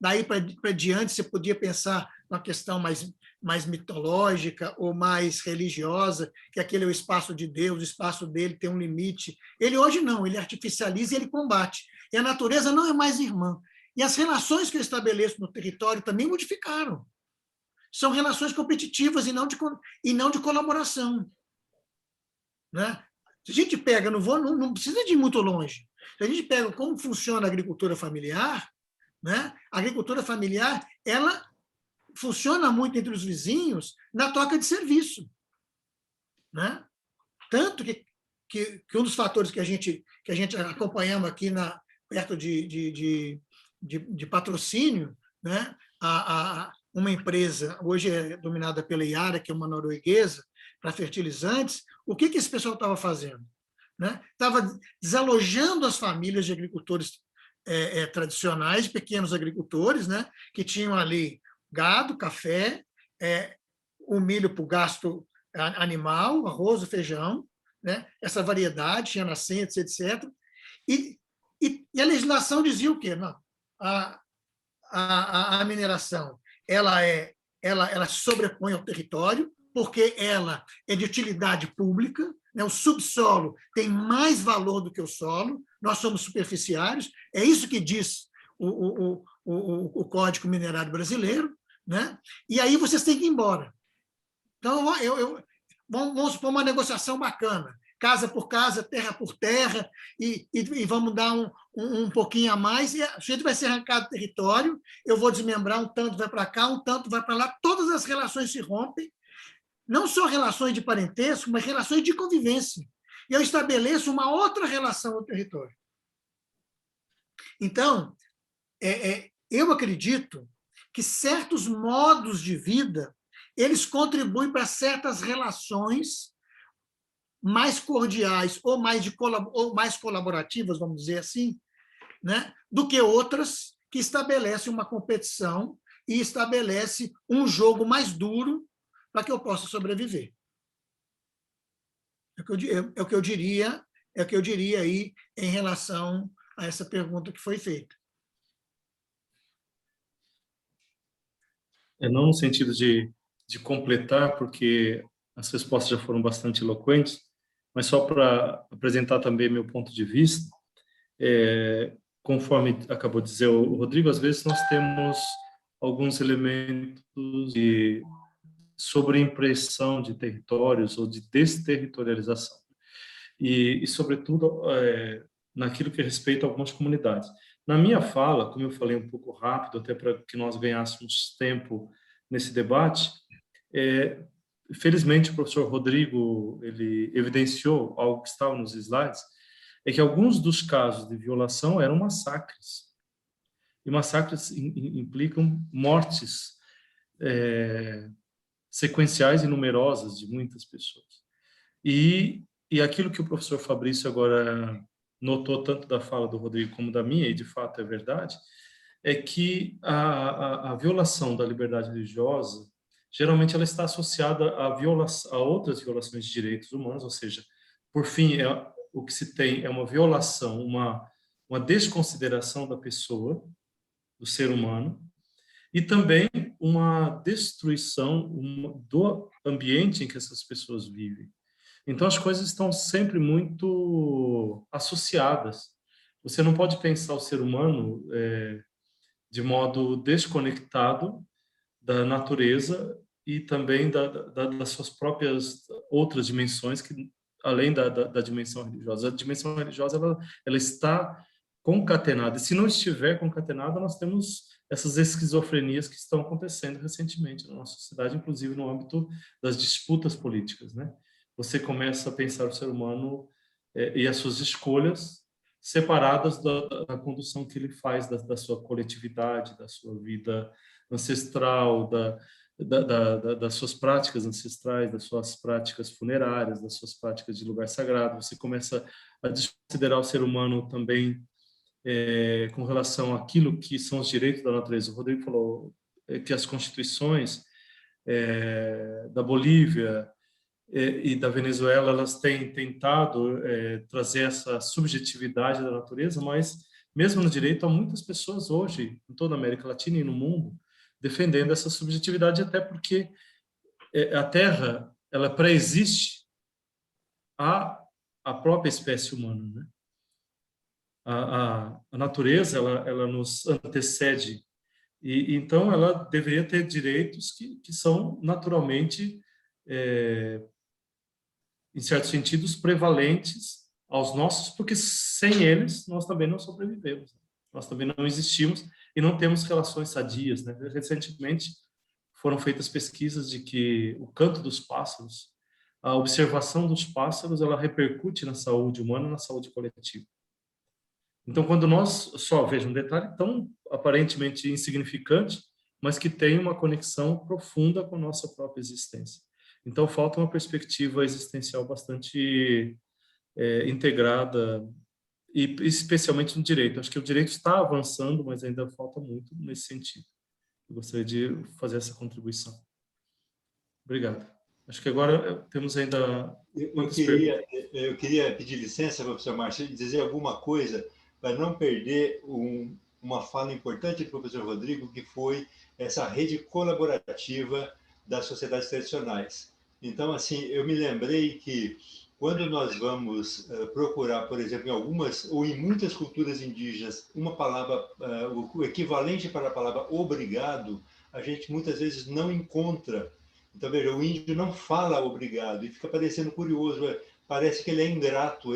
[SPEAKER 5] daí para diante você podia pensar numa questão mais mitológica ou mais religiosa, que aquele é o espaço de Deus, o espaço dele tem um limite. Ele hoje não, ele artificializa e ele combate. E a natureza não é mais irmã. E as relações que eu estabeleço no território também modificaram. São relações competitivas e não de colaboração. Né? Se a gente pega, não precisa de ir muito longe, se a gente pega como funciona a agricultura familiar, né? A agricultura familiar, ela funciona muito entre os vizinhos na troca de serviço. Né? Tanto que um dos fatores que a gente acompanhamos aqui perto de patrocínio, né? Uma empresa, hoje é dominada pela Yara, que é uma norueguesa, para fertilizantes, o que esse pessoal estava fazendo? Né? Estava desalojando as famílias de agricultores tradicionais, de pequenos agricultores, né? Que tinham ali gado, café, o milho para o gasto animal, arroz, o feijão, né? Essa variedade, tinha nascentes, etc. E a legislação dizia o quê? Não, a mineração ela se sobrepõe ao território, porque ela é de utilidade pública, né? O subsolo tem mais valor do que o solo, nós somos superficiários, é isso que diz o Código Minerário Brasileiro, né? E aí vocês têm que ir embora. Então, vamos supor uma negociação bacana, casa por casa, terra por terra, e vamos dar um pouquinho a mais, e a gente vai ser arrancado do território, eu vou desmembrar, um tanto vai para cá, um tanto vai para lá, todas as relações se rompem, não só relações de parentesco, mas relações de convivência. E eu estabeleço uma outra relação ao território. Então, eu acredito que certos modos de vida, eles contribuem para certas relações mais cordiais ou mais colaborativas, vamos dizer assim, né, do que outras que estabelecem uma competição e estabelece um jogo mais duro para que eu possa sobreviver. É o que eu diria aí em relação a essa pergunta que foi feita.
[SPEAKER 3] Não no sentido de completar, porque as respostas já foram bastante eloquentes, mas só para apresentar também meu ponto de vista, conforme acabou de dizer o Rodrigo, às vezes nós temos alguns elementos de sobreimpressão de territórios ou de desterritorialização. E sobretudo, naquilo que respeita a algumas comunidades. Na minha fala, como eu falei um pouco rápido, até para que nós ganhássemos tempo nesse debate, felizmente o professor Rodrigo ele evidenciou algo que estava nos slides, é que alguns dos casos de violação eram massacres. E massacres implicam mortes sequenciais e numerosas de muitas pessoas. E aquilo que o professor Fabrício agora notou tanto da fala do Rodrigo como da minha, e de fato é verdade, é que a violação da liberdade religiosa, geralmente ela está associada a outras violações de direitos humanos, ou seja, por fim, o que se tem é uma violação, uma desconsideração da pessoa, do ser humano, e também uma destruição do ambiente em que essas pessoas vivem. Então, as coisas estão sempre muito associadas. Você não pode pensar o ser humano de modo desconectado da natureza e também das suas próprias outras dimensões, que além da dimensão religiosa. A dimensão religiosa ela está concatenada. E se não estiver concatenada, nós temos essas esquizofrenias que estão acontecendo recentemente na nossa sociedade, inclusive no âmbito das disputas políticas, né? Você começa a pensar o ser humano e as suas escolhas separadas da condução que ele faz da sua coletividade, da sua vida ancestral, das suas práticas ancestrais, das suas práticas funerárias, das suas práticas de lugar sagrado. Você começa a desconsiderar o ser humano também com relação àquilo que são os direitos da natureza. O Rodrigo falou que as constituições da Bolívia e da Venezuela, elas têm tentado trazer essa subjetividade da natureza, mas mesmo no direito há muitas pessoas hoje, em toda a América Latina e no mundo, defendendo essa subjetividade, até porque a Terra, ela pré-existe à própria espécie humana, né? A natureza, ela nos antecede, e então ela deveria ter direitos que são naturalmente, em certos sentidos, prevalentes aos nossos, porque sem eles nós também não sobrevivemos, nós também não existimos e não temos relações sadias, né? Recentemente foram feitas pesquisas de que o canto dos pássaros, a observação dos pássaros, ela repercute na saúde humana, na saúde coletiva. Então, quando nós só veja um detalhe tão aparentemente insignificante, mas que tem uma conexão profunda com a nossa própria existência. Então, falta uma perspectiva existencial bastante integrada, e especialmente no direito. Acho que o direito está avançando, mas ainda falta muito nesse sentido. Eu gostaria de fazer essa contribuição. Obrigado. Acho que agora temos ainda...
[SPEAKER 4] Eu queria pedir licença, professor Márcio, e dizer alguma coisa para não perder uma fala importante do professor Rodrigo, que foi essa rede colaborativa das sociedades tradicionais. Então, assim, eu me lembrei que quando nós vamos procurar, por exemplo, em algumas ou em muitas culturas indígenas, uma palavra, o equivalente para a palavra obrigado, a gente muitas vezes não encontra. Então, veja, o índio não fala obrigado e fica parecendo curioso, parece que ele é ingrato,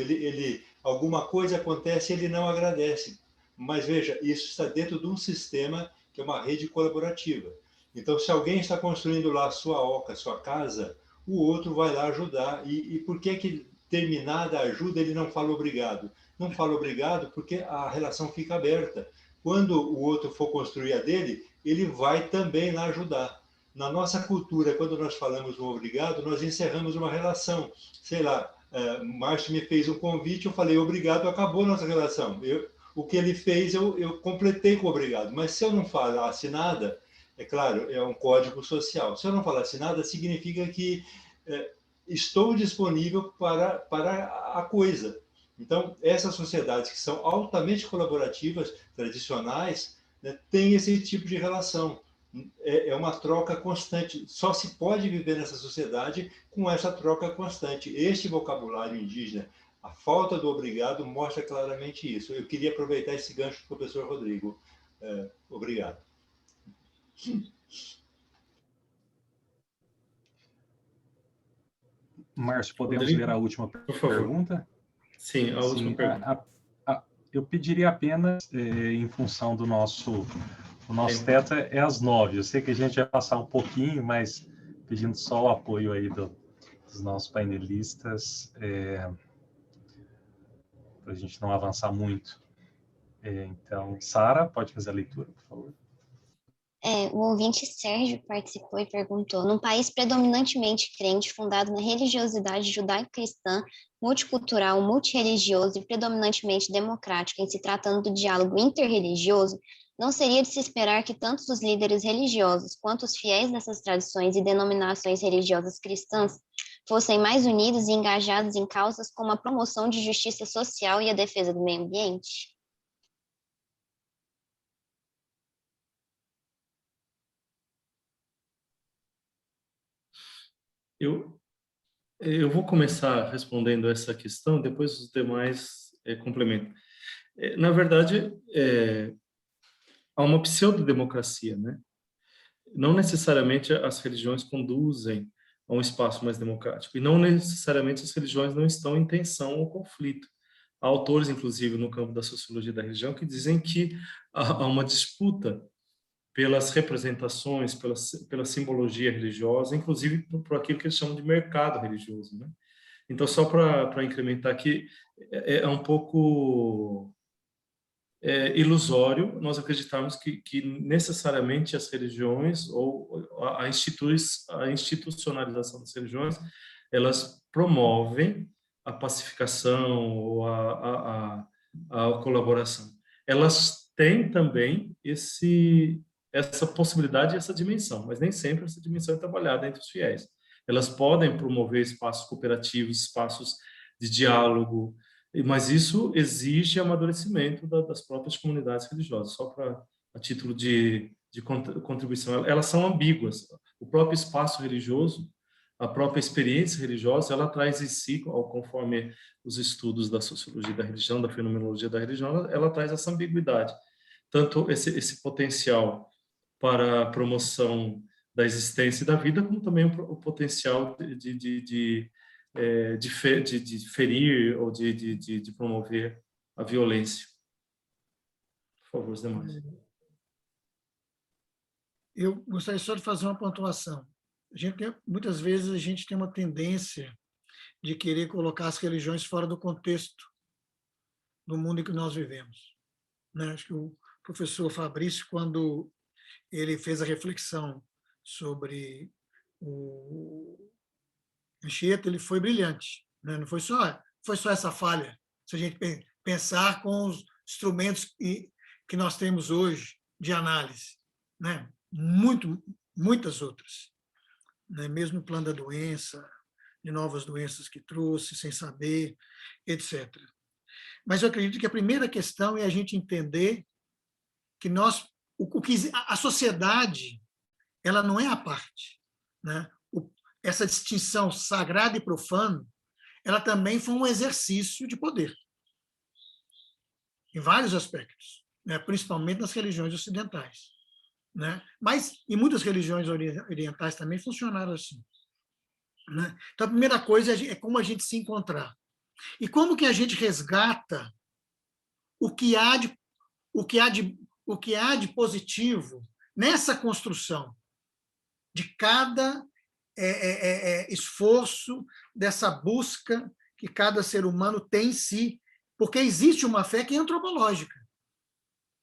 [SPEAKER 4] alguma coisa acontece e ele não agradece. Mas, veja, isso está dentro de um sistema que é uma rede colaborativa. Então, se alguém está construindo lá a sua oca, a sua casa, o outro vai lá ajudar. E por que terminada a ajuda ele não fala obrigado? Não fala obrigado porque a relação fica aberta. Quando o outro for construir a dele, ele vai também lá ajudar. Na nossa cultura, quando nós falamos um obrigado, nós encerramos uma relação. Sei lá, Márcio me fez um convite, eu falei obrigado, acabou a nossa relação. O que ele fez, eu completei com obrigado. Mas se eu não falasse nada, é claro, é um código social. Se eu não falasse nada, significa que estou disponível para a coisa. Então, essas sociedades que são altamente colaborativas, tradicionais, né, têm esse tipo de relação. É uma troca constante. Só se pode viver nessa sociedade com essa troca constante. Este vocabulário indígena, a falta do obrigado, mostra claramente isso. Eu queria aproveitar esse gancho do professor Rodrigo. Obrigado.
[SPEAKER 1] Márcio, podemos
[SPEAKER 3] Rodrigo,
[SPEAKER 1] ler a última pergunta?
[SPEAKER 3] Sim, a última pergunta.
[SPEAKER 1] Eu pediria apenas, em função do nosso... O nosso teto é às 9. Eu sei que a gente vai passar um pouquinho, mas pedindo só o apoio aí dos nossos painelistas, para a gente não avançar muito. Então, Sara, pode fazer a leitura, por favor.
[SPEAKER 2] O ouvinte Sérgio participou e perguntou: num país predominantemente crente, fundado na religiosidade judaico-cristã, multicultural, multirreligioso e predominantemente democrático, em se tratando do diálogo interreligioso, não seria de se esperar que tanto os líderes religiosos quanto os fiéis dessas tradições e denominações religiosas cristãs fossem mais unidos e engajados em causas como a promoção de justiça social e a defesa do meio ambiente?
[SPEAKER 3] Eu vou começar respondendo essa questão, depois os demais complementam. Na verdade, há uma pseudodemocracia, né? Não necessariamente as religiões conduzem a um espaço mais democrático, e não necessariamente as religiões não estão em tensão ou conflito. Há autores, inclusive, no campo da sociologia da religião, que dizem que há uma disputa pelas representações, pela simbologia religiosa, inclusive por aquilo que eles chamam de mercado religioso, né? Então, só para incrementar aqui, é um pouco ilusório nós acreditarmos que necessariamente as religiões ou a institucionalização das religiões, elas promovem a pacificação ou a colaboração. Elas têm também essa possibilidade e essa dimensão, mas nem sempre essa dimensão é trabalhada entre os fiéis. Elas podem promover espaços cooperativos, espaços de diálogo, mas isso exige amadurecimento das próprias comunidades religiosas. Só a título de contribuição, elas são ambíguas. O próprio espaço religioso, a própria experiência religiosa, ela traz em si, conforme os estudos da sociologia da religião, da fenomenologia da religião, ela traz essa ambiguidade. Tanto esse potencial para a promoção da existência e da vida, como também o potencial de ferir ou de promover a violência. Por favor, os demais.
[SPEAKER 5] Eu gostaria só de fazer uma pontuação. Muitas vezes a gente tem uma tendência de querer colocar as religiões fora do contexto do mundo em que nós vivemos, né? Acho que o professor Fabrício, quando ele fez a reflexão sobre o Anchieta, ele foi brilhante, né? Não foi só essa falha, se a gente pensar com os instrumentos que nós temos hoje de análise, né? Muitas outras, né? Mesmo o plano da doença, de novas doenças que trouxe, sem saber, etc. Mas eu acredito que a primeira questão é a gente entender que a sociedade, ela não é a parte, né? Essa distinção sagrado e profano, ela também foi um exercício de poder, em vários aspectos, né? Principalmente nas religiões ocidentais, né? Mas em muitas religiões orientais também funcionaram assim, né? Então, a primeira coisa é como a gente se encontrar. E como que a gente resgata o que há de positivo nessa construção de cada esforço, dessa busca que cada ser humano tem em si, porque existe uma fé que é antropológica.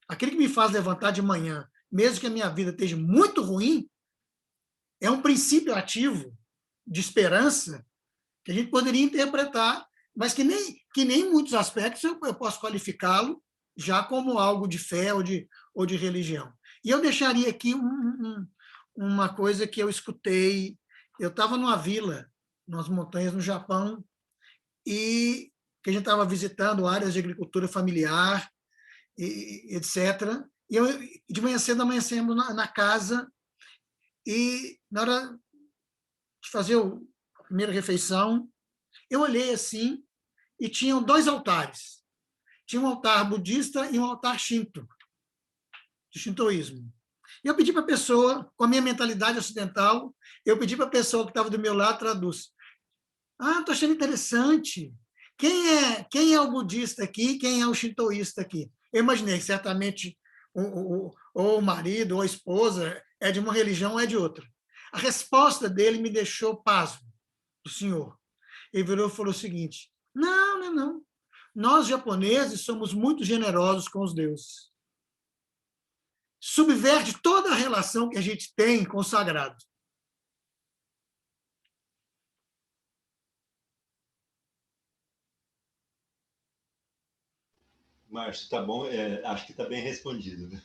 [SPEAKER 5] Aquele que me faz levantar de manhã, mesmo que a minha vida esteja muito ruim, é um princípio ativo de esperança que a gente poderia interpretar, mas que nem em muitos aspectos eu posso qualificá-lo já como algo de fé ou de religião. E eu deixaria aqui uma coisa que eu escutei. Eu estava numa vila, nas montanhas no Japão, e que a gente estava visitando áreas de agricultura familiar, etc. E de manhã cedo amanhecemos na casa, e na hora de fazer a primeira refeição, eu olhei assim, e tinham 2 altares. Tinha um altar budista e um altar shinto, de shintoísmo. E eu pedi para a pessoa, com a minha mentalidade ocidental, eu pedi para a pessoa que estava do meu lado, traduz. Estou achando interessante. Quem é o budista aqui? Quem é o shintoísta aqui? Eu imaginei, certamente, ou o marido ou a esposa é de uma religião ou é de outra. A resposta dele me deixou pasmo, do senhor. Ele virou e falou o seguinte: não. Nós, japoneses, somos muito generosos com os deuses. Subverte toda a relação que a gente tem com o sagrado.
[SPEAKER 4] Márcio, tá bom, acho que está bem respondido, né?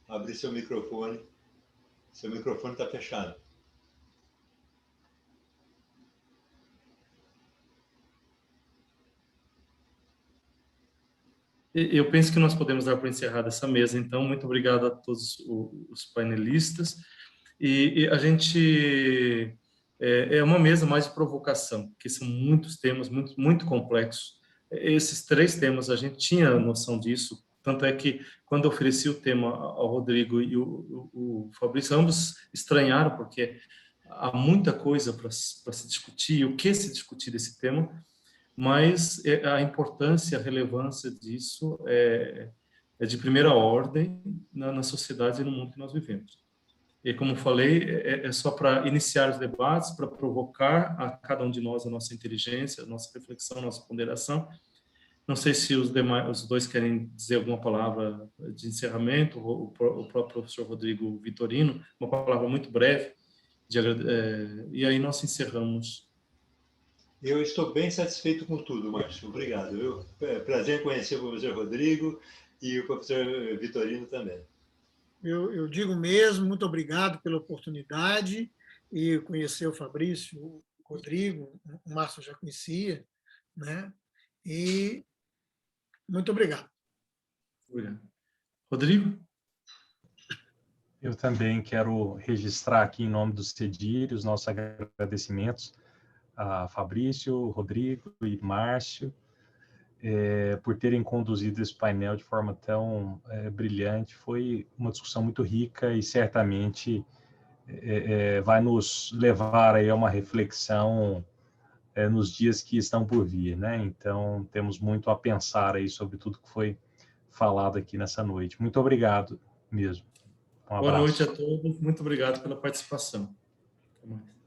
[SPEAKER 4] Abre seu microfone. Seu microfone está fechado.
[SPEAKER 3] Eu penso que nós podemos dar por encerrada essa mesa, então. Muito obrigado a todos os painelistas. E a gente é uma mesa mais de provocação, porque são muitos temas muito complexos. Esses 3 temas a gente tinha noção disso, tanto é que quando eu ofereci o tema ao Rodrigo e o Fabrício, ambos estranharam, porque há muita coisa para se discutir, o que se discutir desse tema, mas a importância, a relevância disso é de primeira ordem na sociedade e no mundo que nós vivemos. E, como falei, é só para iniciar os debates, para provocar a cada um de nós a nossa inteligência, a nossa reflexão, a nossa ponderação. Não sei se os dois querem dizer alguma palavra de encerramento, o próprio professor Rodrigo Vitorino, uma palavra muito breve, e aí nós encerramos.
[SPEAKER 4] Eu estou bem satisfeito com tudo, Márcio. Obrigado. É prazer em conhecer o professor Rodrigo e o professor Vitorino também.
[SPEAKER 5] Eu digo mesmo, muito obrigado pela oportunidade e conhecer o Fabrício, o Rodrigo, o Márcio já conhecia, né? E muito obrigado.
[SPEAKER 3] Rodrigo?
[SPEAKER 1] Eu também quero registrar aqui em nome do CEDIR os nossos agradecimentos a Fabrício, Rodrigo e Márcio, por terem conduzido esse painel de forma tão brilhante. Foi uma discussão muito rica e certamente vai nos levar aí a uma reflexão nos dias que estão por vir, né? Então, temos muito a pensar aí sobre tudo que foi falado aqui nessa noite. Muito obrigado mesmo. Um abraço.
[SPEAKER 3] Boa noite a todos. Muito obrigado pela participação. Até mais.